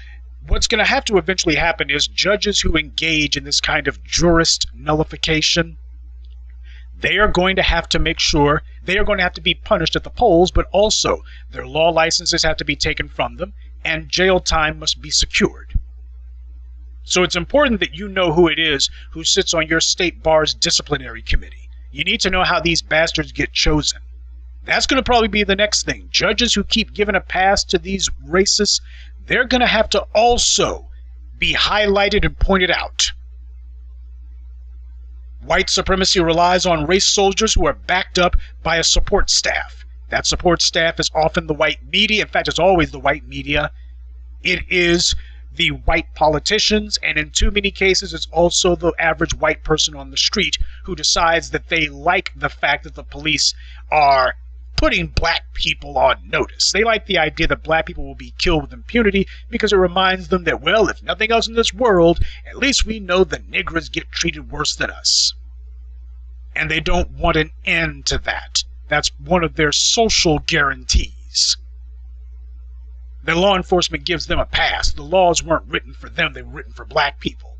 what's going to have to eventually happen is judges who engage in this kind of jurist nullification, they are going to have to make sure they are going to have to be punished at the polls, but also their law licenses have to be taken from them, and jail time must be secured. So it's important that you know who it is who sits on your state bar's disciplinary committee. You need to know how these bastards get chosen. That's going to probably be the next thing. Judges who keep giving a pass to these racists, they're going to have to also be highlighted and pointed out. White supremacy relies on race soldiers who are backed up by a support staff. That support staff is often the white media. In fact, it's always the white media. It is the white politicians, and in too many cases, it's also the average white person on the street who decides that they like the fact that the police are putting black people on notice. They like the idea that black people will be killed with impunity because it reminds them that, well, if nothing else in this world, at least we know the niggers get treated worse than us. And they don't want an end to that. That's one of their social guarantees. The law enforcement gives them a pass. The laws weren't written for them, they were written for black people.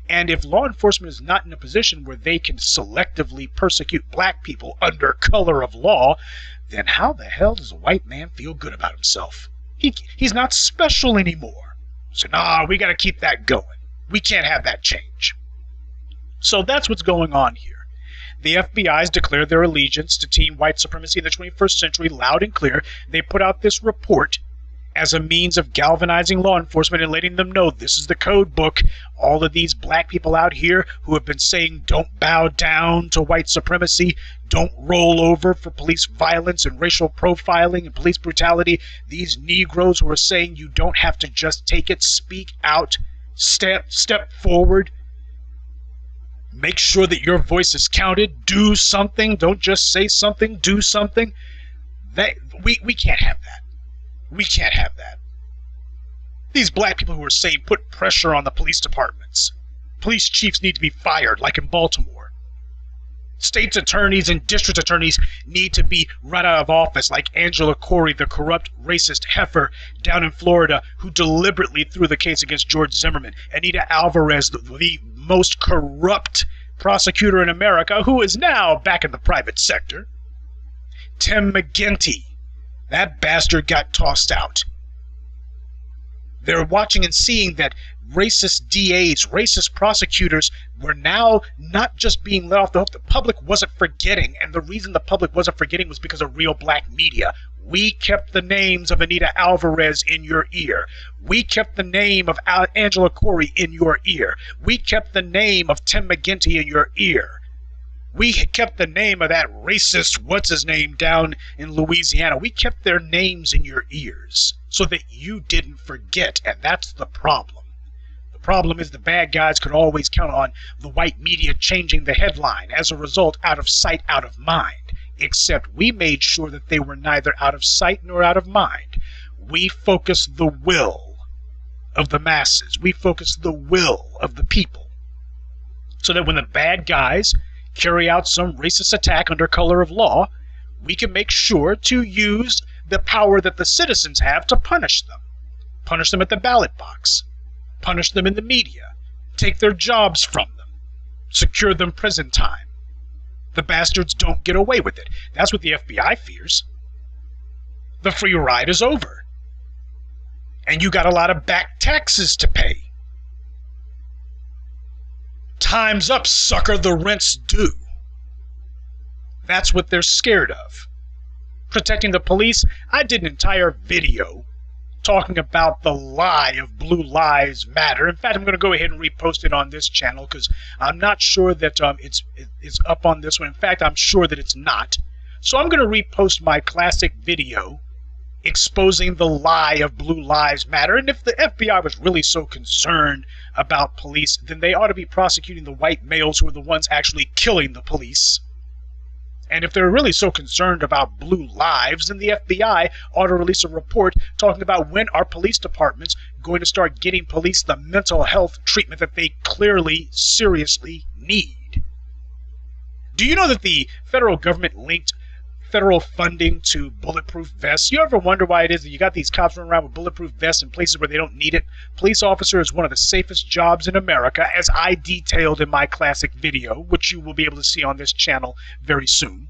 And if law enforcement is not in a position where they can selectively persecute black people under color of law, then how the hell does a white man feel good about himself? He's not special anymore. So, nah, we got to keep that going. We can't have that change. So that's what's going on here. The FBI's declared their allegiance to Team White Supremacy in the 21st century loud and clear. They put out this report as a means of galvanizing law enforcement and letting them know this is the code book. All of these black people out here who have been saying don't bow down to white supremacy, don't roll over for police violence and racial profiling and police brutality, these Negroes who are saying you don't have to just take it, speak out, step forward, make sure that your voice is counted, do something, don't just say something, do something. We can't have that. We can't have that. These black people who are saying put pressure on the police departments. Police chiefs need to be fired, like in Baltimore. State's attorneys and district attorneys need to be run out of office, like Angela Corey, the corrupt, racist heifer down in Florida who deliberately threw the case against George Zimmerman. Anita Alvarez, the most corrupt prosecutor in America, who is now back in the private sector. Tim McGinty. That bastard got tossed out. They're watching and seeing that racist DAs, racist prosecutors were now not just being let off the hook. The public wasn't forgetting, and the reason the public wasn't forgetting was because of real black media. We kept the names of Anita Alvarez in your ear. We kept the name of Angela Corey in your ear. We kept the name of Tim McGinty in your ear. We kept the name of that racist, what's-his-name, down in Louisiana. We kept their names in your ears so that you didn't forget, and that's the problem. The problem is the bad guys could always count on the white media changing the headline. As a result, out of sight, out of mind. Except we made sure that they were neither out of sight nor out of mind. We focused the will of the masses. We focused the will of the people. So that when the bad guys carry out some racist attack under color of law, we can make sure to use the power that the citizens have to punish them. Punish them at the ballot box. Punish them in the media. Take their jobs from them. Secure them prison time. The bastards don't get away with it. That's what the FBI fears. The free ride is over. And you got a lot of back taxes to pay. Time's up, sucker, the rent's due. That's what they're scared of. Protecting the police, I did an entire video talking about the lie of Blue Lives Matter. In fact, I'm going to go ahead and repost it on this channel because I'm not sure that it's up on this one. In fact, I'm sure that it's not. So I'm going to repost my classic video exposing the lie of Blue Lives Matter. And if the FBI was really so concerned about police, then they ought to be prosecuting the white males who are the ones actually killing the police. And if they're really so concerned about blue lives, then the FBI ought to release a report talking about when are police departments going to start getting police the mental health treatment that they clearly, seriously need. Do you know that the federal government linked federal funding to bulletproof vests? You ever wonder why it is that you got these cops running around with bulletproof vests in places where they don't need it? Police officer is one of the safest jobs in America, as I detailed in my classic video, which you will be able to see on this channel very soon.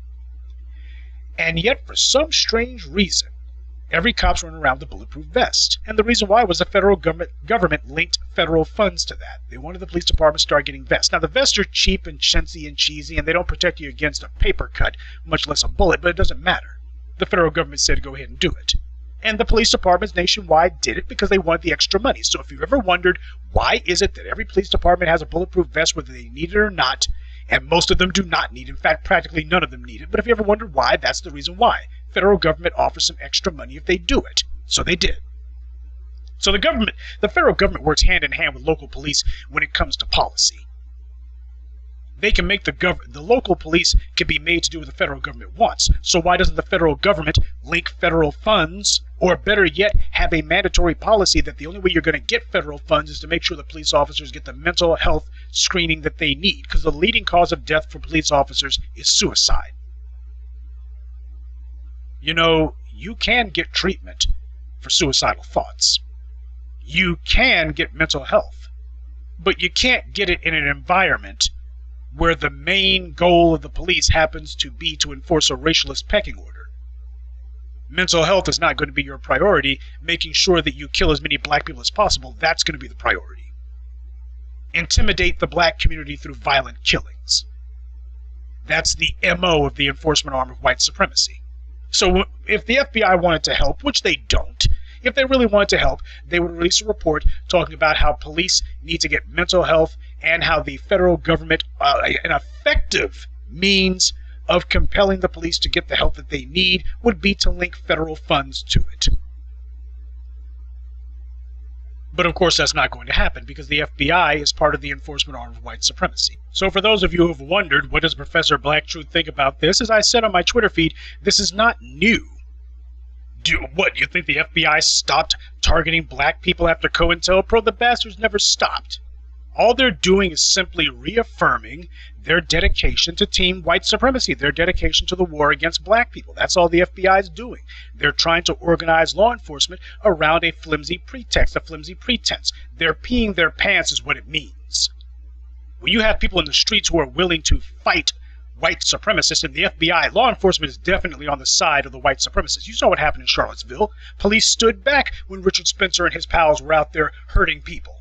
And yet, for some strange reason, every cop's running around with a bulletproof vest. And the reason why was the federal government linked federal funds to that. They wanted the police department to start getting vests. Now, the vests are cheap and chintzy and cheesy, and they don't protect you against a paper cut, much less a bullet, but it doesn't matter. The federal government said to go ahead and do it. And the police departments nationwide did it because they wanted the extra money. So if you've ever wondered why is it that every police department has a bulletproof vest whether they need it or not, and most of them do not need it, in fact, practically none of them need it, but if you ever wondered why, that's the reason why. Federal government offers some extra money if they do it. So they did. So the federal government works hand in hand with local police when it comes to policy. They can make the local police can be made to do what the federal government wants. So why doesn't the federal government link federal funds, or better yet, have a mandatory policy that the only way you're going to get federal funds is to make sure the police officers get the mental health screening that they need? Because the leading cause of death for police officers is suicide. You know, you can get treatment for suicidal thoughts. You can get mental health, but you can't get it in an environment where the main goal of the police happens to be to enforce a racialist pecking order. Mental health is not going to be your priority. Making sure that you kill as many black people as possible, that's going to be the priority. Intimidate the black community through violent killings. That's the MO of the enforcement arm of white supremacy. So if the FBI wanted to help, which they don't, if they really wanted to help, they would release a report talking about how police need to get mental health and how the federal government, an effective means of compelling the police to get the help that they need would be to link federal funds to it. But of course that's not going to happen because the FBI is part of the enforcement arm of white supremacy. So for those of you who have wondered, what does Professor Black Truth think about this? As I said on my Twitter feed, this is not new. Do you think the FBI stopped targeting black people after COINTELPRO? The bastards never stopped. All they're doing is simply reaffirming their dedication to Team White Supremacy, their dedication to the war against black people. That's all the FBI is doing. They're trying to organize law enforcement around a flimsy pretext, a flimsy pretense. They're peeing their pants is what it means. When you have people in the streets who are willing to fight white supremacists, and the FBI, law enforcement is definitely on the side of the white supremacists. You saw what happened in Charlottesville. Police stood back when Richard Spencer and his pals were out there hurting people.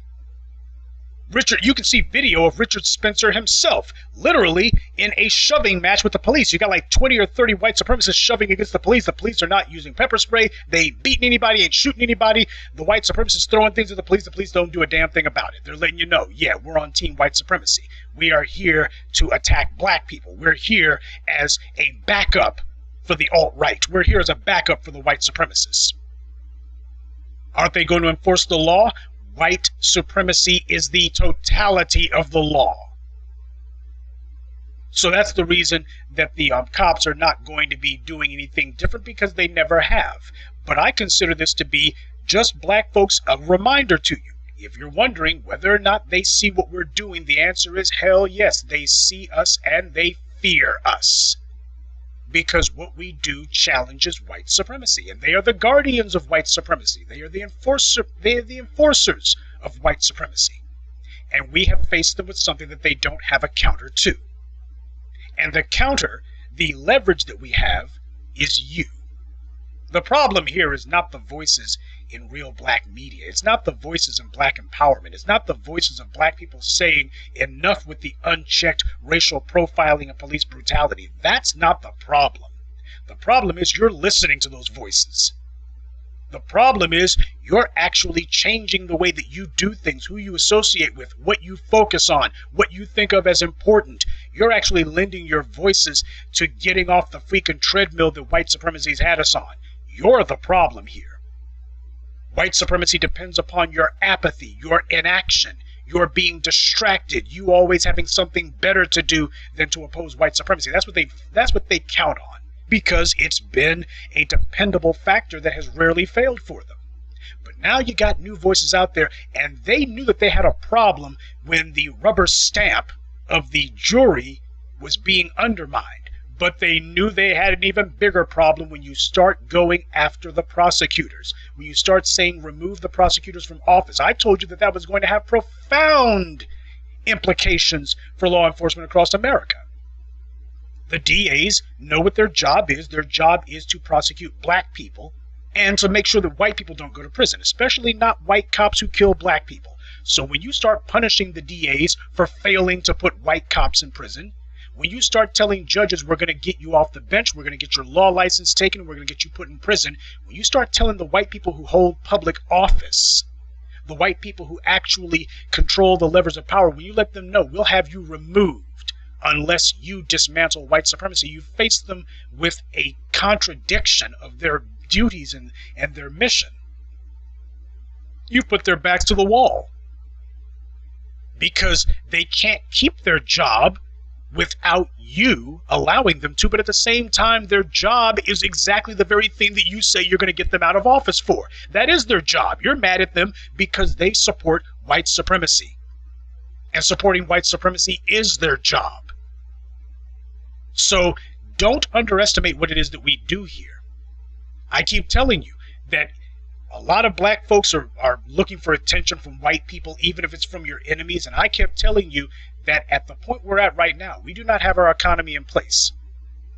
You can see video of Richard Spencer himself, literally in a shoving match with the police. You got like 20 or 30 white supremacists shoving against the police. The police are not using pepper spray. They ain't beating anybody, ain't shooting anybody. The white supremacists throwing things at the police. The police don't do a damn thing about it. They're letting you know, yeah, we're on Team White Supremacy. We are here to attack black people. We're here as a backup for the alt-right. We're here as a backup for the white supremacists. Aren't they going to enforce the law? White supremacy is the totality of the law. So that's the reason that the cops are not going to be doing anything different, because they never have. But I consider this to be just black folks, a reminder to you. If you're wondering whether or not they see what we're doing, the answer is hell yes. They see us and they fear us. Because what we do challenges white supremacy, and they are the guardians of white supremacy. They are the enforcers of white supremacy. And we have faced them with something that they don't have a counter to. And the counter, the leverage that we have, is you. The problem here is not the voices in real black media. It's not the voices in black empowerment. It's not the voices of black people saying enough with the unchecked racial profiling and police brutality. That's not the problem. The problem is you're listening to those voices. The problem is you're actually changing the way that you do things, who you associate with, what you focus on, what you think of as important. You're actually lending your voices to getting off the freaking treadmill that white supremacy's had us on. You're the problem here. White supremacy depends upon your apathy, your inaction, your being distracted, you always having something better to do than to oppose white supremacy. That's what they count on, because it's been a dependable factor that has rarely failed for them. But now you got new voices out there, and they knew that they had a problem when the rubber stamp of the jury was being undermined. But they knew they had an even bigger problem when you start going after the prosecutors, when you start saying remove the prosecutors from office. I told you that that was going to have profound implications for law enforcement across America. The DAs know what their job is. Their job is to prosecute black people and to make sure that white people don't go to prison, especially not white cops who kill black people. So when you start punishing the DAs for failing to put white cops in prison, when you start telling judges we're going to get you off the bench, we're going to get your law license taken, we're going to get you put in prison, when you start telling the white people who hold public office, the white people who actually control the levers of power, when you let them know we'll have you removed unless you dismantle white supremacy, you face them with a contradiction of their duties and their mission. You put their backs to the wall because they can't keep their job without you allowing them to, but at the same time, their job is exactly the very thing that you say you're going to get them out of office for. That is their job. You're mad at them because they support white supremacy. And supporting white supremacy is their job. So don't underestimate what it is that we do here. I keep telling you that a lot of black folks are looking for attention from white people, even if it's from your enemies. And I kept telling you that at the point we're at right now, we do not have our economy in place.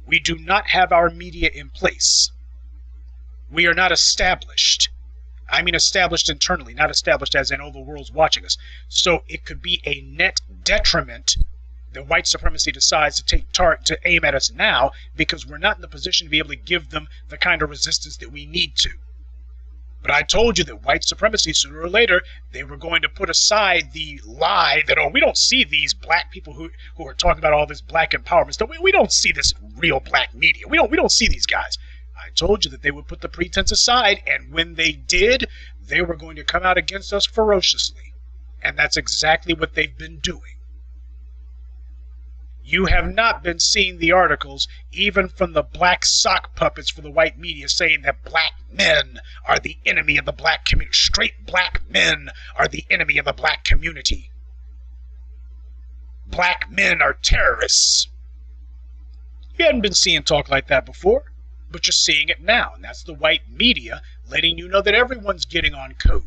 We do not have our media in place. We are not established. I mean established internally, not established as in, oh, the world's watching us. So it could be a net detriment that white supremacy decides to aim at us now, because we're not in the position to be able to give them the kind of resistance that we need to. But I told you that white supremacy, sooner or later, they were going to put aside the lie that, oh, we don't see these black people who are talking about all this black empowerment stuff. We don't see this real black media. We don't see these guys. I told you that they would put the pretense aside, and when they did, they were going to come out against us ferociously. And that's exactly what they've been doing. You have not been seeing the articles, even from the black sock puppets for the white media, saying that black men are the enemy of the black community. Straight black men are the enemy of the black community. Black men are terrorists. You hadn't been seeing talk like that before, but you're seeing it now, and that's the white media letting you know that everyone's getting on code.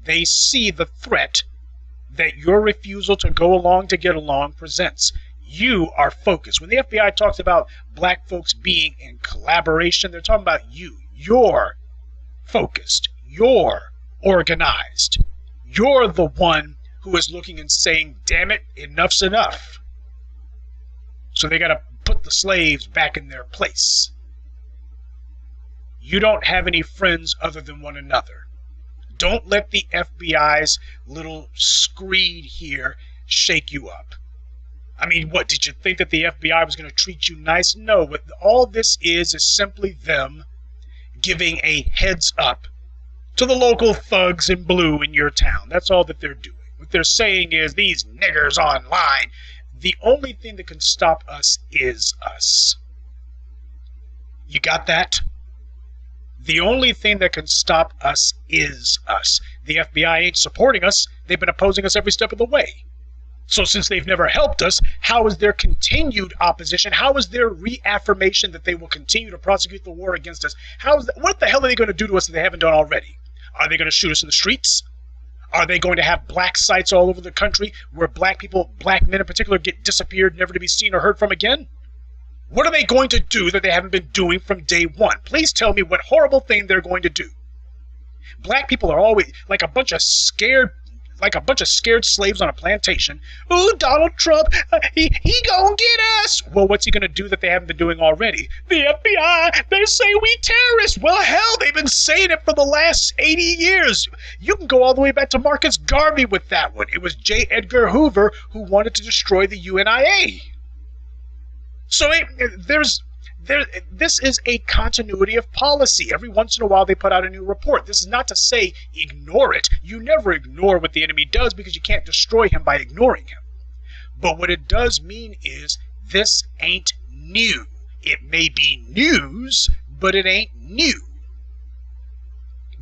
They see the threat that your refusal to go along to get along presents. You are focused. When the FBI talks about black folks being in collaboration, they're talking about you. You're focused. You're organized. You're the one who is looking and saying, damn it, enough's enough. So they got to put the slaves back in their place. You don't have any friends other than one another. Don't let the FBI's little screed here shake you up. I mean, what, did you think that the FBI was going to treat you nice? No, what all this is simply them giving a heads up to the local thugs in blue in your town. That's all that they're doing. What they're saying is, these niggers online, the only thing that can stop us is us. You got that? The only thing that can stop us is us. The FBI ain't supporting us. They've been opposing us every step of the way. So since they've never helped us, how is their continued opposition? How is their reaffirmation that they will continue to prosecute the war against us? What the hell are they going to do to us that they haven't done already? Are they going to shoot us in the streets? Are they going to have black sites all over the country where black people, black men in particular, get disappeared, never to be seen or heard from again? What are they going to do that they haven't been doing from day one? Please tell me what horrible thing they're going to do. Black people are always like a bunch of scared slaves on a plantation. Ooh, Donald Trump, he gonna get us. Well, what's he gonna do that they haven't been doing already? The FBI, they say we terrorists. Well, hell, they've been saying it for the last 80 years. You can go all the way back to Marcus Garvey with that one. It was J. Edgar Hoover who wanted to destroy the UNIA. So this is a continuity of policy. Every once in a while they put out a new report. This is not to say ignore it. You never ignore what the enemy does because you can't destroy him by ignoring him. But what it does mean is this ain't new. It may be news, but it ain't new.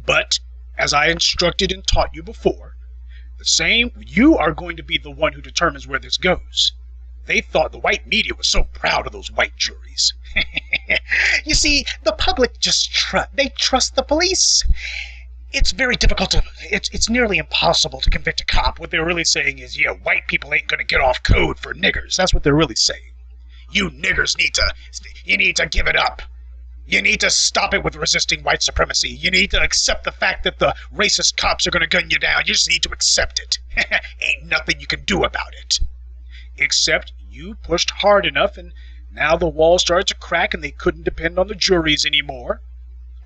But as I instructed and taught you before, you are going to be the one who determines where this goes. They thought the white media was so proud of those white juries. You see, the public just trust the police. It's very difficult it's nearly impossible to convict a cop. What they're really saying is, yeah, white people ain't going to get off code for niggers. That's what they're really saying. You niggers need to give it up. You need to stop it with resisting white supremacy. You need to accept the fact that the racist cops are going to gun you down. You just need to accept it. Ain't nothing you can do about it. Except you pushed hard enough, and now the wall started to crack and they couldn't depend on the juries anymore.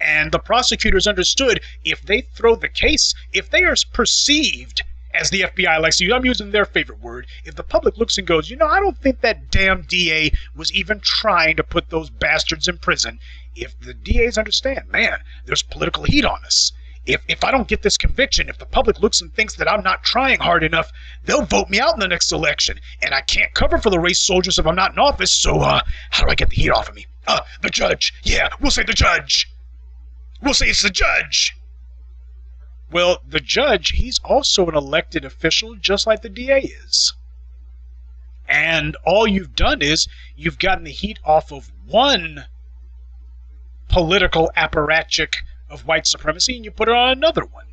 And the prosecutors understood if they throw the case, if they are perceived, as the FBI likes to use, I'm using their favorite word, if the public looks and goes, I don't think that damn DA was even trying to put those bastards in prison. If the DAs understand, man, there's political heat on us. If I don't get this conviction, if the public looks and thinks that I'm not trying hard enough, they'll vote me out in the next election. And I can't cover for the race soldiers if I'm not in office, so how do I get the heat off of me? The judge. Yeah, we'll say the judge. We'll say it's the judge. Well, the judge, he's also an elected official, just like the DA is. And all you've done is you've gotten the heat off of one political apparatchik of white supremacy, and you put it on another one.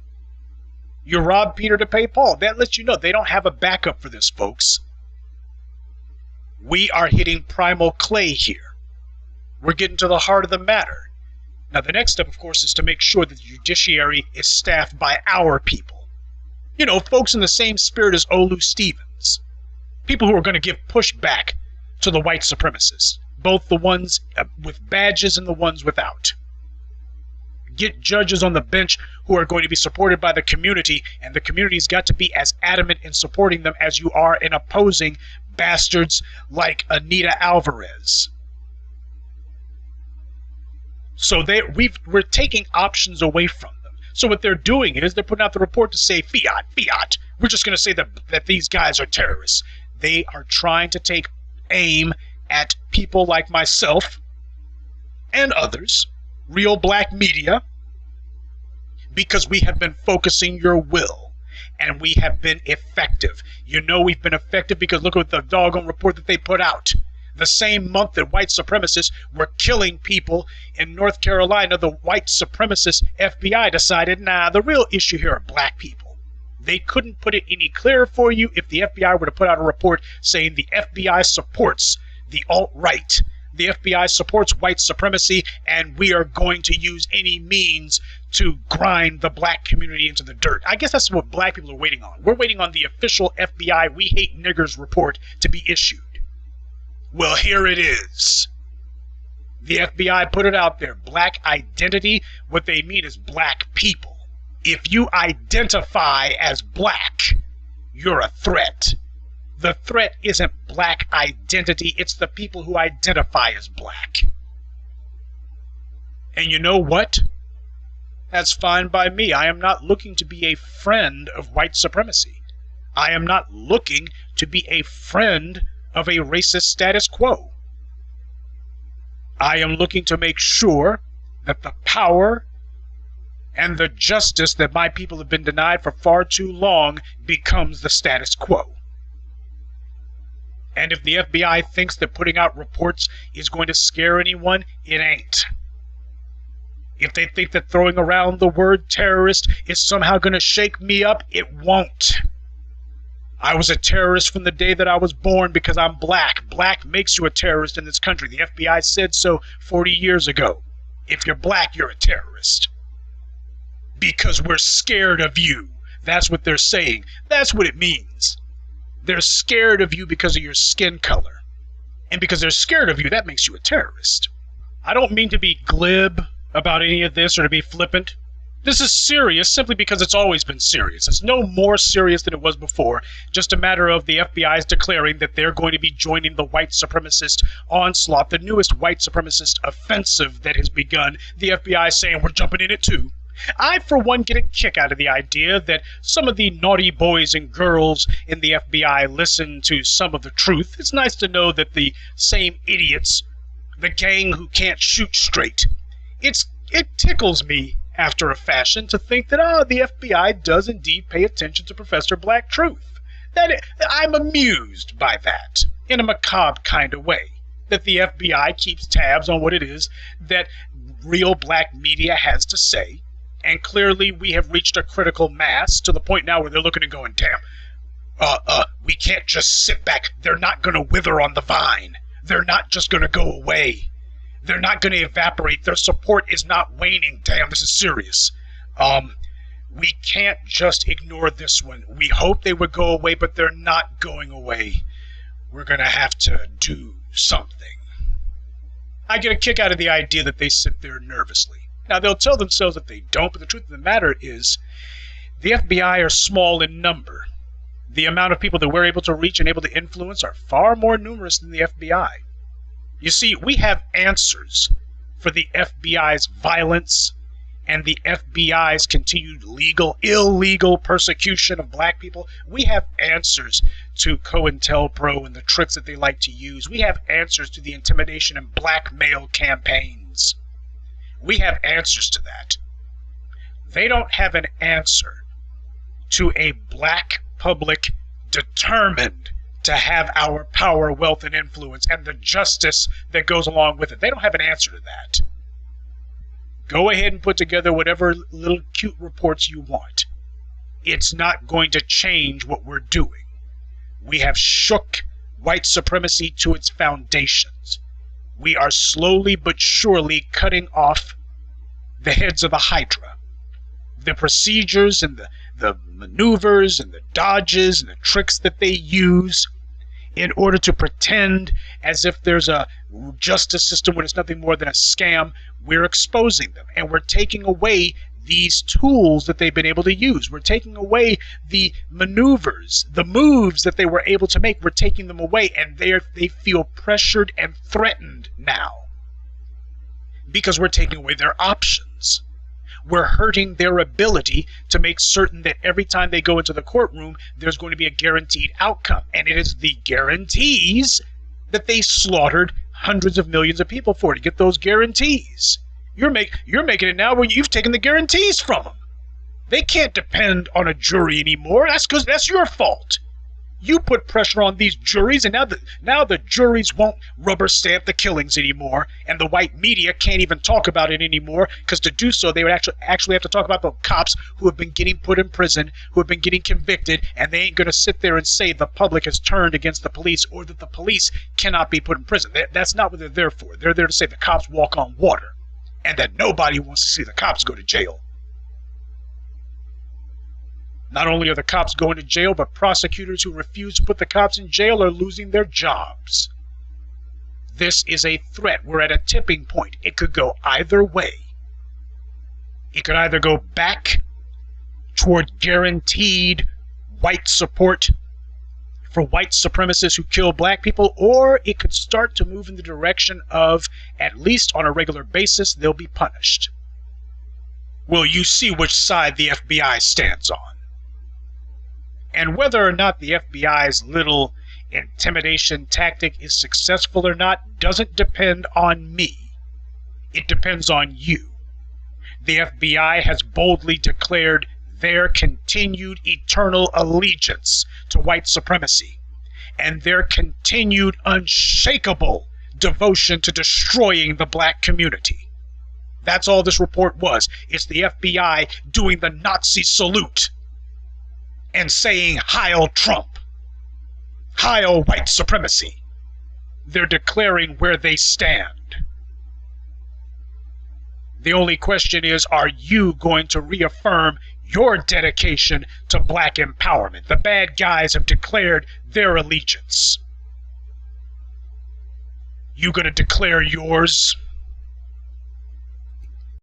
You rob Peter to pay Paul. That lets you know they don't have a backup for this, folks. We are hitting primal clay here. We're getting to the heart of the matter. Now, the next step, of course, is to make sure that the judiciary is staffed by our people. Folks in the same spirit as Olu Stevens. People who are going to give pushback to the white supremacists, both the ones with badges and the ones without. Get judges on the bench who are going to be supported by the community, and the community's got to be as adamant in supporting them as you are in opposing bastards like Anita Alvarez. So we're taking options away from them. So what they're doing is they're putting out the report to say, fiat, fiat. We're just going to say that these guys are terrorists. They are trying to take aim at people like myself and others, real black media, because we have been focusing your will, and we have been effective. We've been effective because look at the doggone report that they put out. The same month that white supremacists were killing people in North Carolina, the white supremacist FBI decided, the real issue here are black people. They couldn't put it any clearer for you if the FBI were to put out a report saying the FBI supports the alt-right. The FBI supports white supremacy, and we are going to use any means to grind the black community into the dirt. I guess that's what black people are waiting on. We're waiting on the official FBI We Hate Niggers report to be issued. Well, here it is. The FBI put it out there. Black identity, what they mean is black people. If you identify as black, you're a threat. The threat isn't black identity, it's the people who identify as black. And you know what? That's fine by me. I am not looking to be a friend of white supremacy. I am not looking to be a friend of a racist status quo. I am looking to make sure that the power and the justice that my people have been denied for far too long becomes the status quo. And if the FBI thinks that putting out reports is going to scare anyone, it ain't. If they think that throwing around the word terrorist is somehow going to shake me up, it won't. I was a terrorist from the day that I was born because I'm black. Black makes you a terrorist in this country. The FBI said so 40 years ago. If you're black, you're a terrorist. because we're scared of you. That's what they're saying. That's what it means. They're scared of you because of your skin color. And because they're scared of you, that makes you a terrorist. I don't mean to be glib about any of this or to be flippant. This is serious simply because it's always been serious. It's no more serious than it was before. Just a matter of the FBI's declaring that they're going to be joining the white supremacist onslaught, the newest white supremacist offensive that has begun. The FBI saying we're jumping in it too. I, for one, get a kick out of the idea that some of the naughty boys and girls in the FBI listen to some of the truth. It's nice to know that the same idiots, the gang who can't shoot straight, it tickles me after a fashion to think that, the FBI does indeed pay attention to Professor Black Truth. I'm amused by that, in a macabre kind of way, that the FBI keeps tabs on what it is that real black media has to say, and clearly we have reached a critical mass to the point now where they're looking and going, damn, we can't just sit back. They're not going to wither on the vine. They're not just going to go away. They're not going to evaporate. Their support is not waning. Damn, this is serious. We can't just ignore this one. We hope they would go away, but they're not going away. We're going to have to do something. I get a kick out of the idea that they sit there nervously. Now, they'll tell themselves that they don't, but the truth of the matter is the FBI are small in number. The amount of people that we're able to reach and able to influence are far more numerous than the FBI. You see, we have answers for the FBI's violence and the FBI's continued illegal persecution of black people. We have answers to COINTELPRO and the tricks that they like to use. We have answers to the intimidation and blackmail campaigns. We have answers to that. They don't have an answer to a black public determined to have our power, wealth, and influence, and the justice that goes along with it. They don't have an answer to that. Go ahead and put together whatever little cute reports you want. It's not going to change what we're doing. We have shook white supremacy to its foundations. We are slowly but surely cutting off the heads of the Hydra. The procedures and the maneuvers and the dodges and the tricks that they use in order to pretend as if there's a justice system when it's nothing more than a scam, we're exposing them. And we're taking away these tools that they've been able to use. We're taking away the maneuvers, the moves that they were able to make. We're taking them away, and they feel pressured and threatened now because we're taking away their options. We're hurting their ability to make certain that every time they go into the courtroom, there's going to be a guaranteed outcome. And it is the guarantees that they slaughtered hundreds of millions of people for, to get those guarantees. You're making it now where you've taken the guarantees from them. They can't depend on a jury anymore. That's because that's your fault. You put pressure on these juries, and now the juries won't rubber stamp the killings anymore, and the white media can't even talk about it anymore, because to do so, they would actually have to talk about the cops who have been getting put in prison, who have been getting convicted, and they ain't going to sit there and say the public has turned against the police or that the police cannot be put in prison. That's not what they're there for. They're there to say the cops walk on water, and that nobody wants to see the cops go to jail. Not only are the cops going to jail, but prosecutors who refuse to put the cops in jail are losing their jobs. This is a threat. We're at a tipping point. It could go either way. It could either go back toward guaranteed white support for white supremacists who kill black people, or it could start to move in the direction of, at least on a regular basis, they'll be punished. Well, you see which side the FBI stands on. And whether or not the FBI's little intimidation tactic is successful or not doesn't depend on me. It depends on you. The FBI has boldly declared their continued eternal allegiance to white supremacy and their continued unshakable devotion to destroying the black community. That's all this report was. It's the FBI doing the Nazi salute and saying, "Heil Trump, Heil white supremacy." They're declaring where they stand. The only question is, are you going to reaffirm your dedication to black empowerment? The bad guys have declared their allegiance. You gonna declare yours?